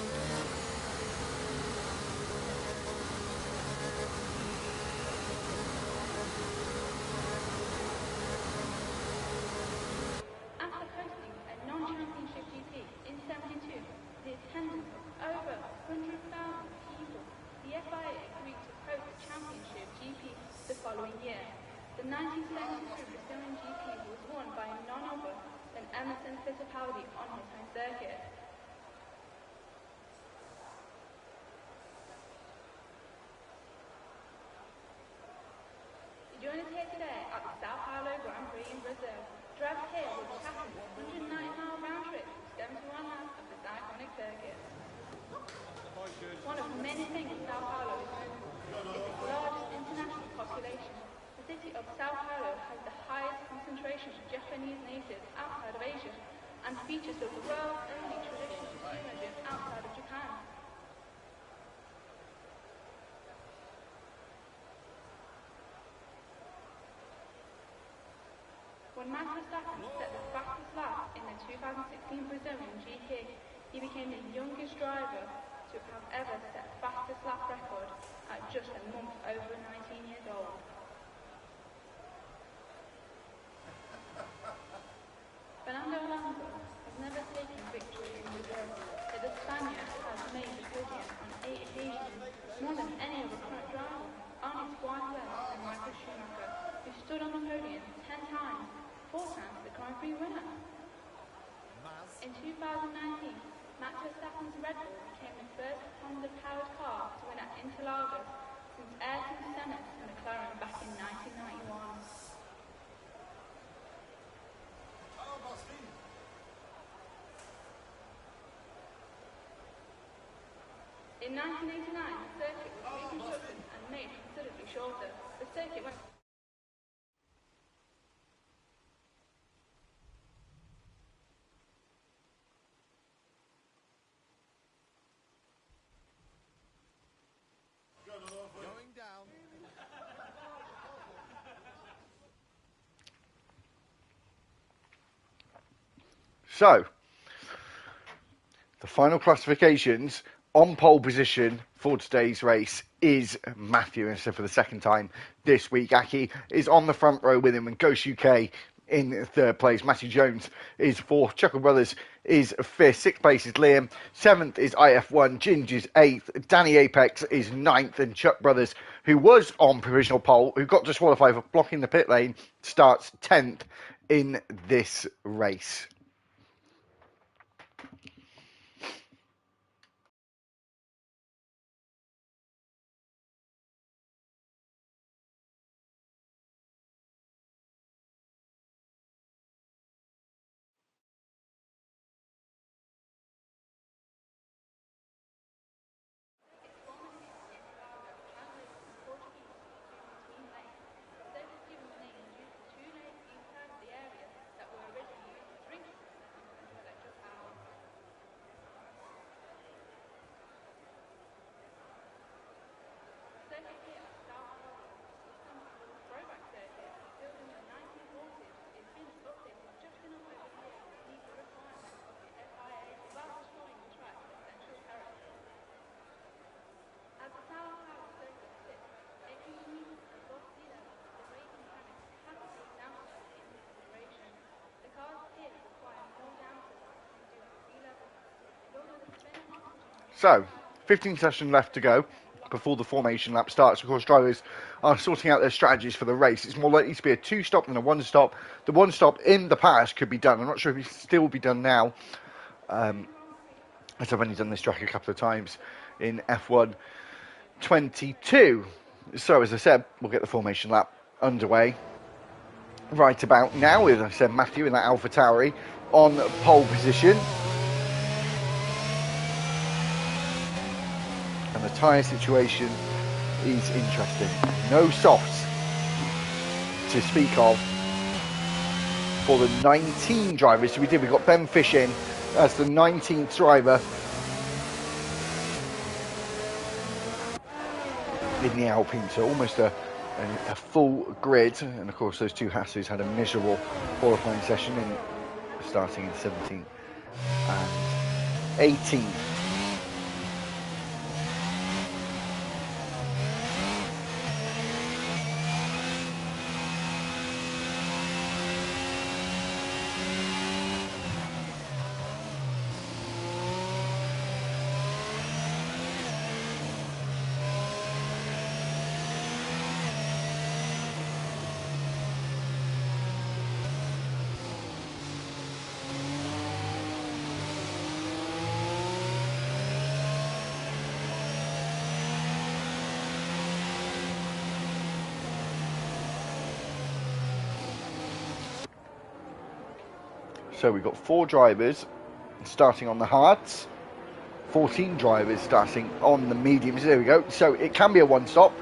After hosting a non-championship GP in 72, the attendance of over 100,000 people, the FIA agreed to host the championship GP the following year. The 1972 Brazilian GP was won by none other than Emerson Fittipaldi on his home circuit. He joined us here today at the Sao Paulo Grand Prix in Brazil. Drivers here will be passing 190-mile round trip to 71 laps of this iconic circuit. One of many things Sao Paulo is known for is its largest international population. The city of Sao Paulo has the highest concentration of Japanese natives outside of Asia and features the world's only traditional sumo gym outside of Japan. When Max Verstappen set the fastest lap in the 2016 Brazilian GP, he became the youngest driver to have ever set the fastest lap record at just a month over 19 years old. Fernando Alonso has never taken victory in Brazil, yet the Spaniard has made the podium on 8 occasions, more than any other current driver, only twice less than Michael Schumacher, who stood on the podium 10 times, 4 times the Grand Prix winner. In 2019, Max Verstappen's Red Bull became the first Honda-powered car to win at Interlagos since Ayrton Senna's McLaren back in 1991. In 1989, the circuit was reconstructed and made considerably shorter. The circuit went So, the final classifications on pole position for today's race is Matthew, and so for the second time this week, Aki is on the front row with him, and Ghost UK in third place. Matthew Jones is fourth. Chuckle Brothers is fifth. Sixth place is Liam. Seventh is IF1. Ginge is eighth. Danny Apex is ninth. And Chuck Brothers, who was on provisional pole, who got disqualified for blocking the pit lane, starts 10th in this race. So, 15 sessions left to go before the formation lap starts. Of course, drivers are sorting out their strategies for the race. It's more likely to be a 2-stop than a 1-stop. The 1-stop in the past could be done. I'm not sure if it's still be done now, as I've only done this track a couple of times in F1 22. So, as I said, we'll get the formation lap underway right about now, as I said, Matthew in that AlphaTauri on pole position. And the tyre situation is interesting. No softs to speak of for the 19 drivers. So we've got Ben Fish in as the 19th driver in the Alpine. So almost a full grid. And of course those two Hasses had a miserable qualifying session starting in 17th and 18th. So we've got 4 drivers starting on the hards, 14 drivers starting on the mediums. There we go. So it can be a 1-stop.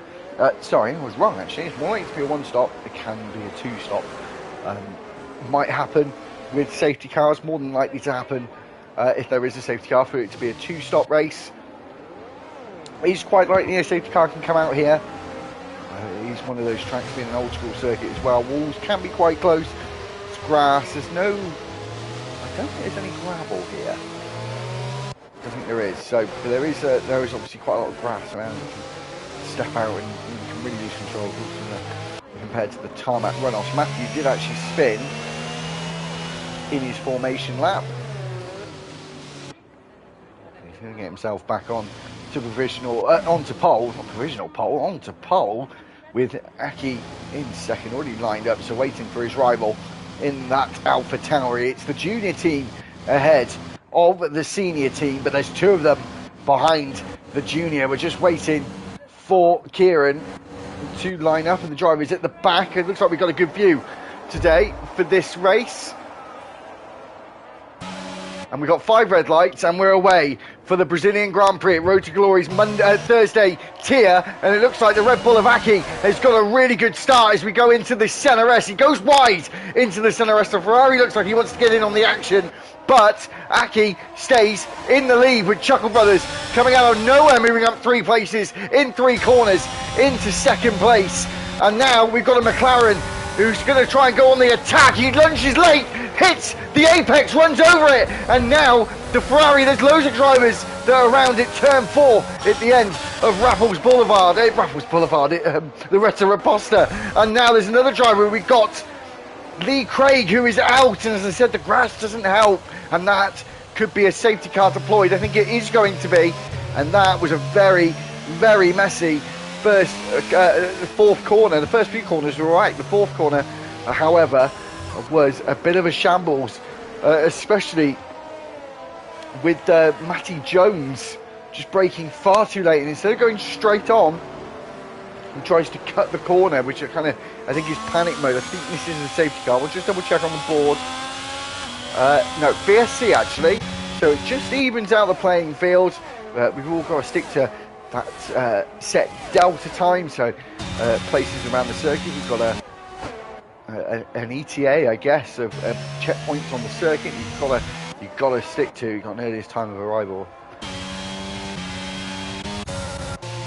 Sorry, I was wrong actually. It's more likely to be a 1-stop. It can be a 2-stop. Might happen with safety cars. More than likely to happen if there is a safety car for it to be a 2-stop race. It's quite likely a safety car can come out here. It's one of those tracks being an old school circuit as well. Walls can be quite close. It's grass. There's no... I don't think there's any gravel here. I don't think there is. So but there is obviously quite a lot of grass around. You can step out and you can really lose control compared to the tarmac runoffs. Matthew did actually spin in his formation lap. He's going to get himself back on to provisional, onto pole, not provisional pole, onto pole with Aki in second, already lined up, so waiting for his rival in that AlphaTauri. It's the junior team ahead of the senior team, but there's 2 of them behind the junior. We're just waiting for Kieran to line up, and the driver is at the back. It looks like we've got a good view today for this race. And we've got 5 red lights, and we're away for the Brazilian Grand Prix at Road to Glory's Thursday tier. And it looks like the Red Bull of Aki has got a really good start as we go into the CNRS. He goes wide into the CNRS. The Ferrari looks like he wants to get in on the action, but Aki stays in the lead with Chuckle Brothers coming out of nowhere, moving up 3 places in 3 corners into second place. And now we've got a McLaren who's going to try and go on the attack. He lunges late, hits the apex, runs over it, and now the Ferrari, there's loads of drivers that are around it, turn 4 at the end of Raffles Boulevard, the Retta Raposta. And now there's another driver. We've got Lee Craig, who is out, and as I said, the grass doesn't help, and that could be a safety car deployed. I think it is going to be, and that was a very, very messy first 4th corner. The first few corners were alright. The 4th corner, however, was a bit of a shambles, especially with Matty Jones just braking far too late, and instead of going straight on, he tries to cut the corner, which I think is panic mode. I think this is a safety car. We'll just double check on the board. No, VSC actually. So it just evens out the playing field. We've all got to stick to that set delta time, so places around the circuit. You've got an ETA, I guess, of checkpoints on the circuit. You've got to stick to. You've got an earliest time of arrival.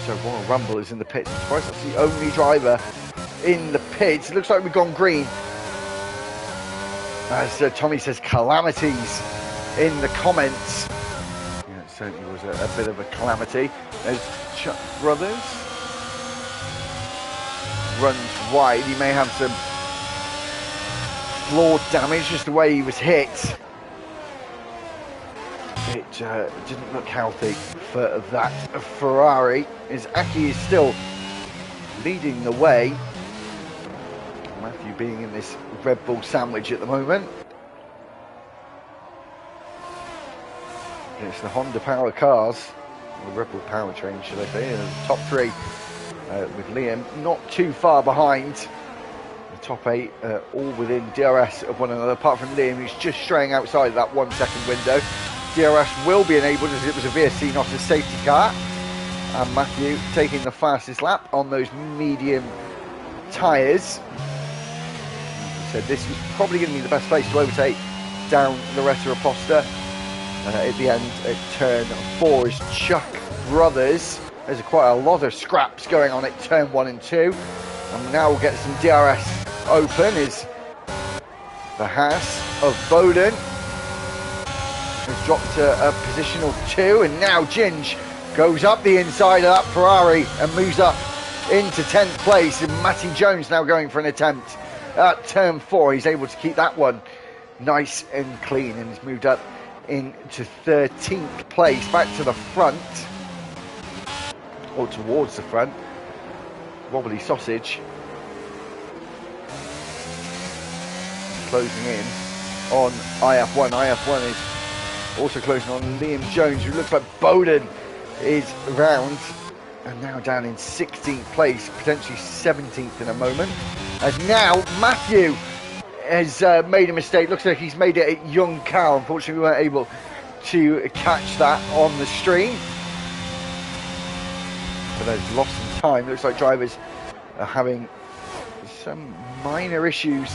So Royal Rumble is in the pits. I'm surprised that's the only driver in the pits. It looks like we've gone green. As Tommy says, calamities in the comments. Yeah, it certainly was a bit of a calamity. There's Chuck Brothers. Runs wide. He may have some floor damage, just the way he was hit. it didn't look healthy for that Ferrari, as Aki is still leading the way. Matthew being in this Red Bull sandwich at the moment. It's the Honda Power cars, or Red Bull powertrain should I say, the top three, with Liam not too far behind. The top eight all within DRS of one another, apart from Liam, who's just straying outside of that 1 second window. DRS will be enabled as it was a VSC, not a safety car. And Matthew taking the fastest lap on those medium tyres. Said this was probably going to be the best place to overtake down Loretta Aposta. At the end at turn 4 is Chuck Brothers. There's quite a lot of scraps going on at turn 1 and 2. And now we'll get some DRS open is the Haas of Bowden. Has dropped to a positional 2, and now Ginge goes up the inside of that Ferrari and moves up into 10th place. And Matty Jones now going for an attempt at turn 4. He's able to keep that one nice and clean, and he's moved up into 13th place, back to the front, or towards the front. Wobbly Sausage closing in on IF1. IF1 is also closing on Liam Jones, who looks like Bowden is round, and now down in 16th place, potentially 17th in a moment. As now Matthew has made a mistake. Looks like he's made it at Young Cow. Unfortunately, we weren't able to catch that on the stream. But there's lost some time. Looks like drivers are having some minor issues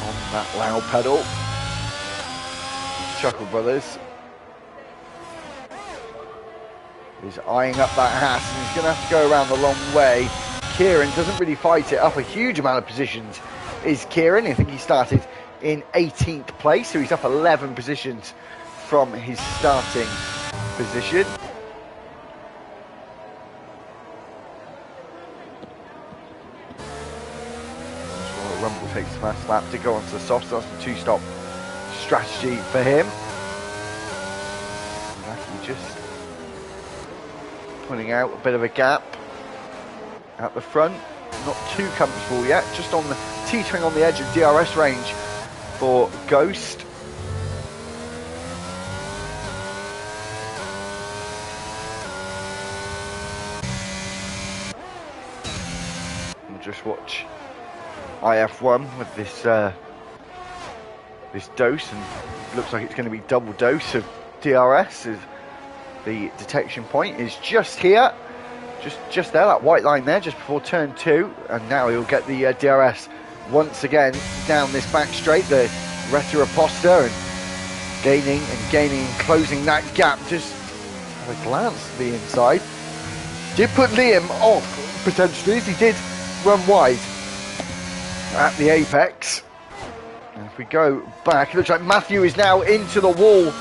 on that loud pedal. Chuckle Brothers is eyeing up that Haas, and he's going to have to go around the long way. Kieran doesn't really fight it up a huge amount of positions, is Kieran. I think he started in 18th place, so he's up 11 positions from his starting position. Rumble takes the first lap to go onto the soft. That's the two-stop strategy for him. Matthew just putting out a bit of a gap at the front. Not too comfortable yet, just on the teetering on the edge of DRS range for Ghost. We'll just watch IF1 with this this dose, and looks like it's going to be double dose of DRS, as the detection point is just here, just there, that white line there, just before turn 2, and now he'll get the DRS once again down this back straight, the Retta Aposta, and gaining and closing that gap. Just have a glance to the inside. Did put Liam off potentially, as he did run wide at the apex. And if we go back, it looks like Matthew is now into the wall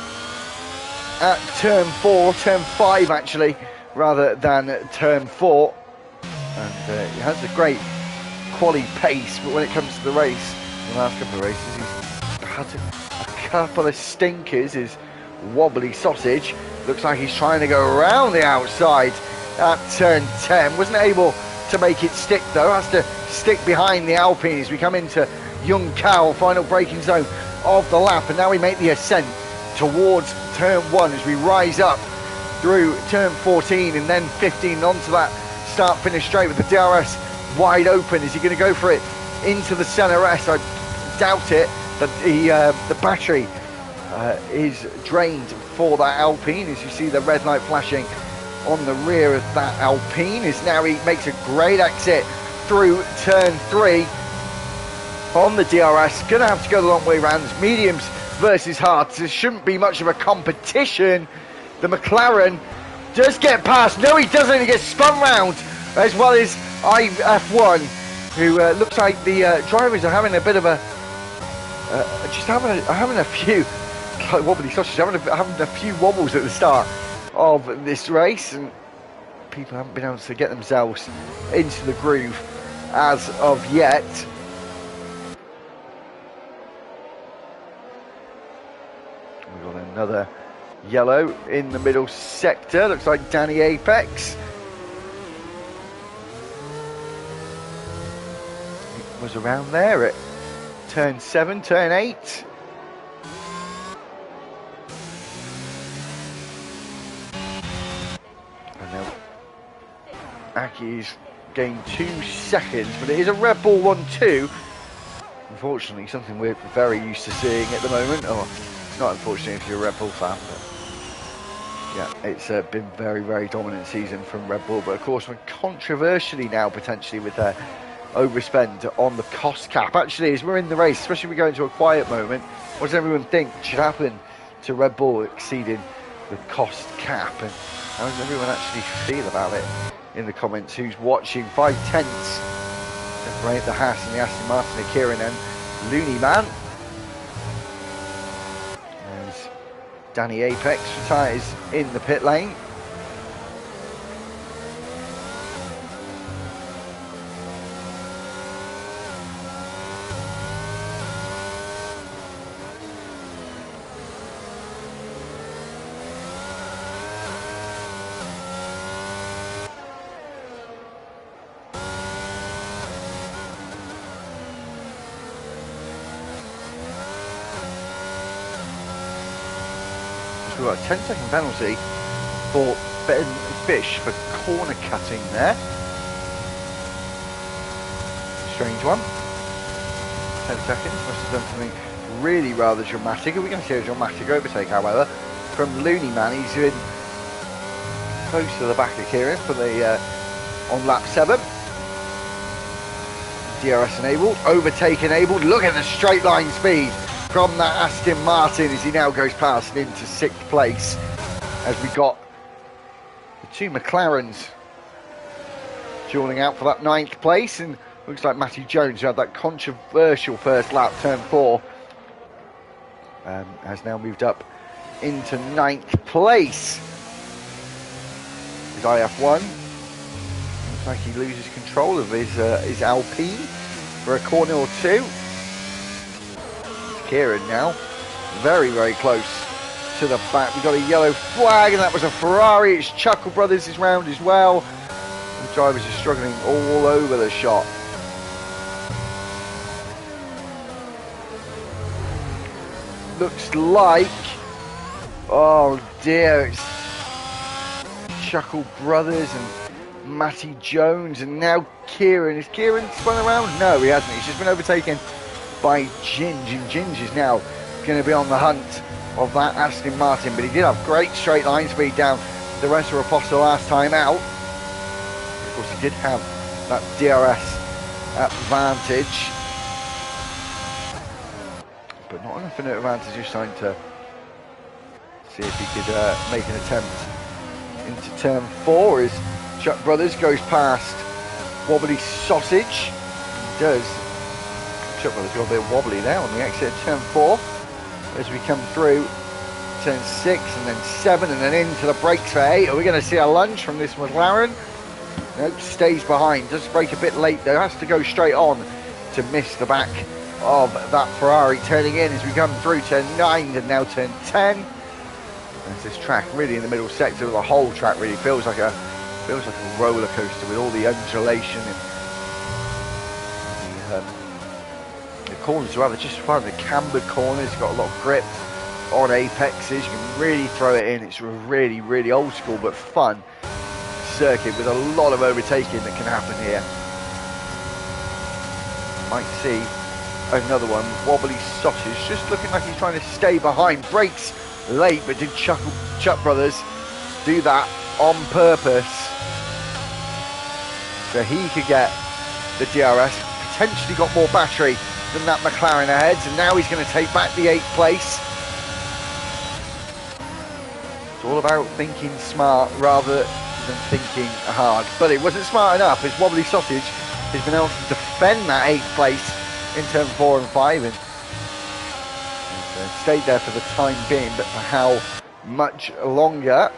at turn 4, turn 5 actually, rather than turn 4. And he has a great quality pace, but when it comes to the race, the last couple of races, he's had a couple of stinkers. His Wobbly Sausage looks like he's trying to go around the outside at turn 10. Wasn't able to make it stick though, has to stick behind the Alpine as we come into Young Cow, final braking zone of the lap, and now we make the ascent towards turn 1 as we rise up through turn 14 and then 15 onto that start finish straight with the DRS wide open. Is he going to go for it into the center S? I doubt it, but the battery is drained for that Alpine, as you see the red light flashing on the rear of that Alpine. Is now he makes a great exit through turn 3 on the DRS. Gonna have to go the long way round. It's mediums versus hards. There shouldn't be much of a competition. The McLaren does get past. No, he doesn't. He gets spun round, as well as IF1, who looks like the drivers are having a bit of a just having a few wobbly sausages, having a few wobbles at the start of this race, and people haven't been able to get themselves into the groove as of yet. We've got another yellow in the middle sector. Looks like Danny Apex. It was around there at turn 7, turn 8. And now Aki's gained 2 seconds, but it is a Red Bull 1-2. Unfortunately, something we're very used to seeing at the moment. Oh, it's not unfortunately if you're a Red Bull fan, but yeah, it's been very, very dominant season from Red Bull. But of course, we're controversially now potentially with their overspend on the cost cap. Actually, as we're in the race, especially if we go into a quiet moment, what does everyone think should happen to Red Bull exceeding the cost cap? And how does everyone actually feel about it in the comments? Who's watching? 5/10 separate the Haas and the Aston Martin of Kieran and Looney Man. There's Danny Apex retires in the pit lane. We've got a 10-second penalty for Ben Fish for corner cutting there. Strange one. 10 seconds, must have done something really rather dramatic. Are we going to see a dramatic overtake, however, from Looney Man? He's in close to the back of Kieran for the on lap 7. DRS enabled, overtake enabled. Look at the straight line speed from that Aston Martin as he now goes past and into 6th place, as we got the 2 McLarens dueling out for that 9th place. And looks like Matthew Jones, who had that controversial first lap, turn 4, has now moved up into 9th place. His IF1 looks like he loses control of his Alpine for a corner or 2. Kieran now very, very close to the back. We've got a yellow flag, and that was a Ferrari. It's Chuckle Brothers is round as well. The drivers are struggling all over the shop. Looks like, oh dear, it's Chuckle Brothers and Matty Jones, and now Kieran. Is Kieran spun around? No, he hasn't. He's just been overtaken by Ginge, and Ginge is now going to be on the hunt of that Aston Martin, but he did have great straight line speed down the rest of Apostle last time out. Of course, he did have that DRS advantage, but not enough in an advantage this time to see if he could make an attempt into turn 4 as Chuck Brothers goes past Wobbly Sausage. He does. Chuck Brothers got a bit wobbly there on the exit of turn 4 as we come through turn 6 and then 7 and then into the brakes for 8. Are we going to see a lunge from this McLaren? Nope, stays behind. Does brake a bit late though. Has to go straight on to miss the back of that Ferrari, turning in as we come through turn 9 and now turn 10. There's this track really in the middle sector. The whole track really feels like a roller coaster with all the undulation and the corners as well. They're just fun. The cambered corners, got a lot of grip on apexes. You can really throw it in. It's a really, really old school but fun circuit with a lot of overtaking that can happen here. Might see another one. Wobbly Sausage just looking like he's trying to stay behind. Brakes late, but did Chuck Brothers do that on purpose so he could get the DRS? Potentially got more battery than that McLaren ahead, and now he's going to take back the 8th place. It's all about thinking smart rather than thinking hard, but it wasn't smart enough as Wobbly Sausage has been able to defend that 8th place in turn 4 and 5 and stayed there for the time being, but for how much longer?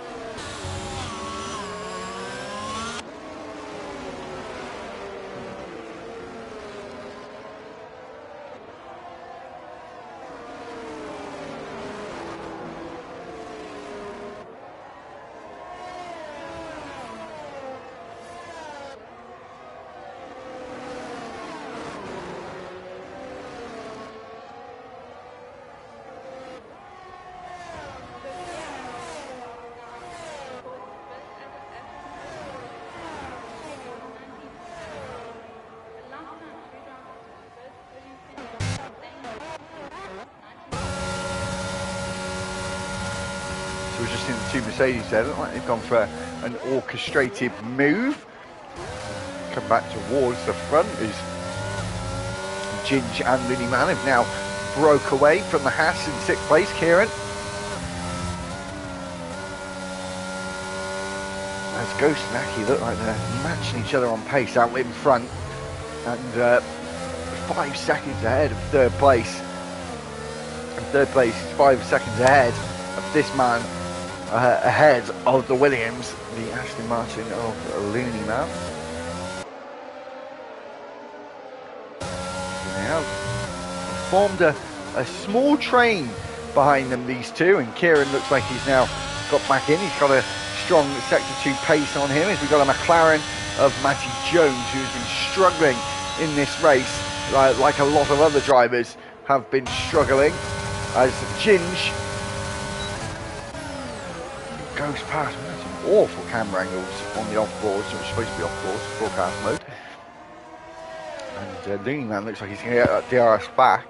We've just seen the two Mercedes there. Look like they've gone for an orchestrated move. Come back towards the front is Ginge and Miniman have now broke away from the Haas in 6th place. Kieran. As Ghost and Aki look like they're matching each other on pace out in front. And 5 seconds ahead of 3rd place. And 3rd place is 5 seconds ahead of this man, ahead of the Williams, the Aston Martin of Looney Man. They have formed a small train behind them, these two, and Kieran looks like he's now got back in. He's got a strong Sector 2 pace on him, as we've got a McLaren of Matty Jones, who's been struggling in this race, like a lot of other drivers have been struggling, as Ginge goes past. Some awful camera angles on the off-boards, which are supposed to be off-boards, broadcast mode. And Looney Man looks like he's going to get that DRS back.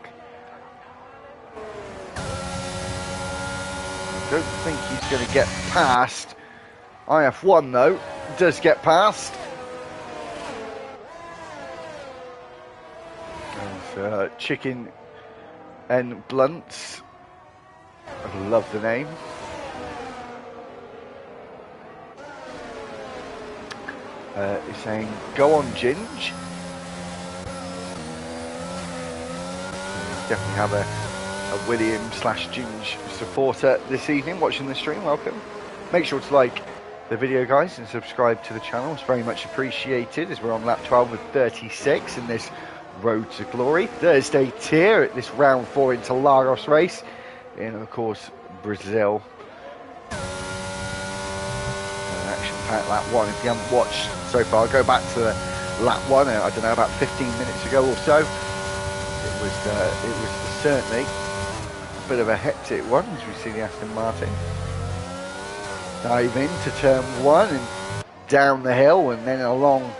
I don't think he's going to get past. IF1 though does get past. And Chicken and Blunts. I love the name. He's saying, go on, Ginge. Definitely have a William/Ginge supporter this evening watching the stream. Welcome. Make sure to like the video, guys, and subscribe to the channel. It's very much appreciated, as we're on lap 12 with 36 in this Road to Glory Thursday tier at this round 4 Interlagos race in, of course, Brazil. Action-packed lap 1. If you haven't watched so far, go back to lap 1. I don't know, about 15 minutes ago or so. It was certainly a bit of a hectic one, as we see the Aston Martin dive into turn 1 and down the hill, and then along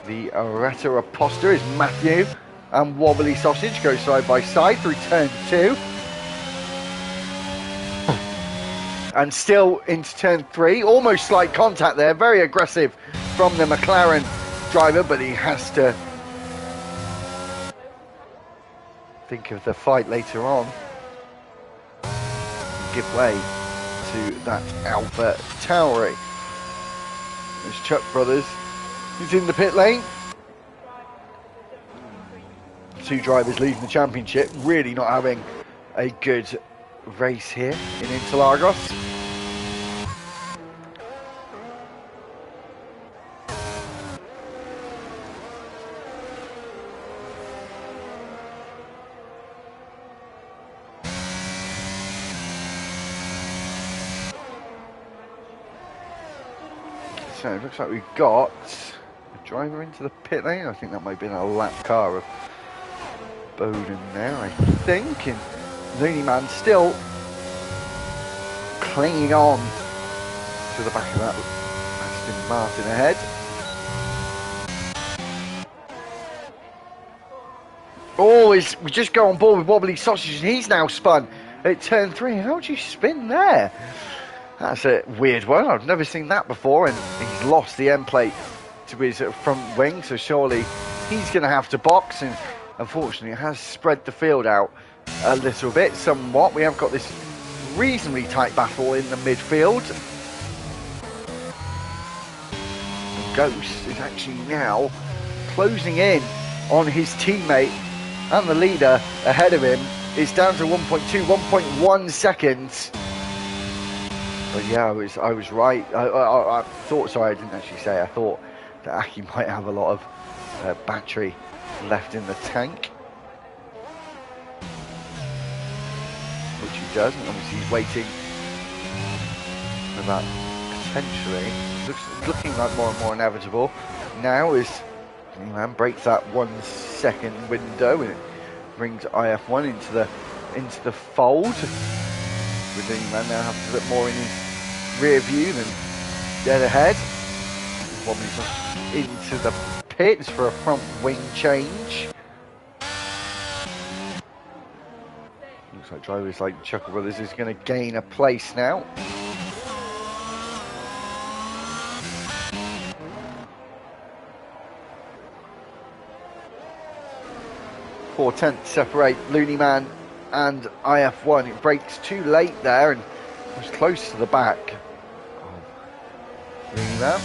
the Areta Aposta is Matthew and Wobbly Sausage go side by side through turn 2. And still into turn 3, almost slight contact there, very aggressive from the McLaren driver, but he has to think of the fight later on, give way to that Alpha Tauri. There's Chuck Brothers, he's in the pit lane. 2 drivers leading the championship, really not having a good race here in Interlagos. So it looks like we've got a driver into the pit lane. I think that might have been a lap car of Bowden there, I think. And Looney Man still clinging on to the back of that Aston Martin ahead. Oh, we just go on board with Wobbly Sausage, and he's now spun at turn 3. How would you spin there? That's a weird one. I've never seen that before, and he's lost the end plate to his front wing, so surely he's going to have to box, and unfortunately it has spread the field out a little bit, somewhat. We have got this reasonably tight battle in the midfield. Ghost is actually now closing in on his teammate, and the leader ahead of him is down to 1.1 seconds. But yeah, I was right. I thought, sorry, I didn't actually say. I thought that Aki might have a lot of battery left in the tank, which he does. And obviously, he's waiting for that potentially. Looking like more and more inevitable. Now is man breaks that 1 second window, and it brings IF1 into the fold. Man now has a bit more in his rear view than dead ahead. Wobbly's into the pits for a front wing change. Looks like drivers like Chuckle Brothers is going to gain a place now. 4/10 separate Looney Man and IF1. It breaks too late there and was close to the back of Looney Man.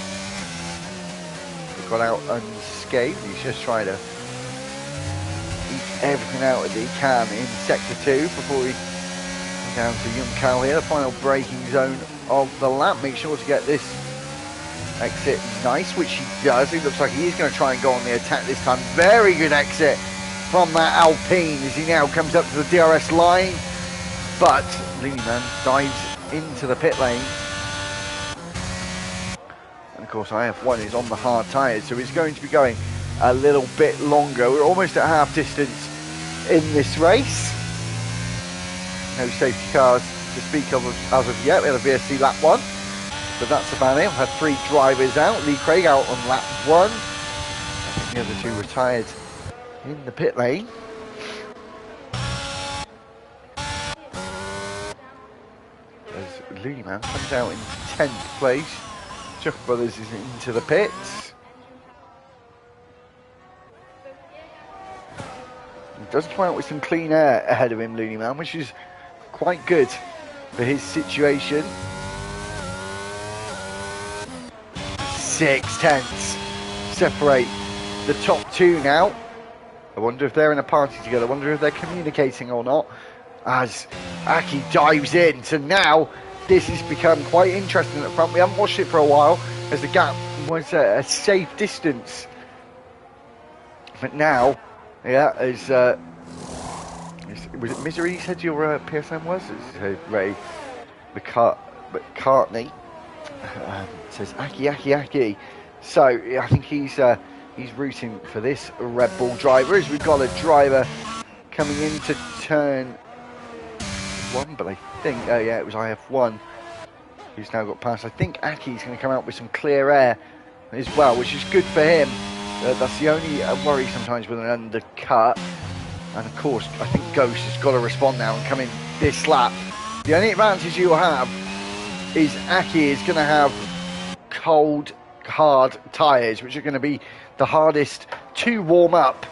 He got out unscathed. He's just trying to eat everything out that he can in sector 2 before he comes down to Young Cal here. The final braking zone of the lap. Make sure to get this exit nice, which he does. It looks like he is going to try and go on the attack this time. Very good exit from that Alpine as he now comes up to the DRS line, but Looney Man dives into the pit lane, and of course IF1 is on the hard tyres, so he's going to be going a little bit longer. We're almost at half distance in this race. No safety cars to speak of as of yet. We had a VSC lap 1, but that's about it. We've had 3 drivers out. Lee Craig out on lap 1. I think the other 2 retired in the pit lane. As Looney Man comes out in 10th place. Chuck Brothers is into the pits. He does come out with some clean air ahead of him, Looney Man, which is quite good for his situation. 6/10 separate the top 2 now. I wonder if they're in a party together. I wonder if they're communicating or not. As Aki dives in. So now this has become quite interesting at the front. We haven't watched it for a while as the gap was a safe distance. But now, yeah, as was it Misery you said your PSM was? It's Ray McCartney. Says Aki. So I think he's rooting for this Red Bull driver, as we've got a driver coming into turn 1, but I think, yeah, it was IF1 who's now got past. I think Aki's going to come out with some clear air as well, which is good for him. That's the only worry sometimes with an undercut. And of course, I think Ghost has got to respond now and come in this lap. The only advantage you'll have is Aki is going to have cold, hard tyres, which are going to be the hardest to warm up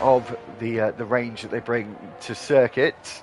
of the range that they bring to circuits.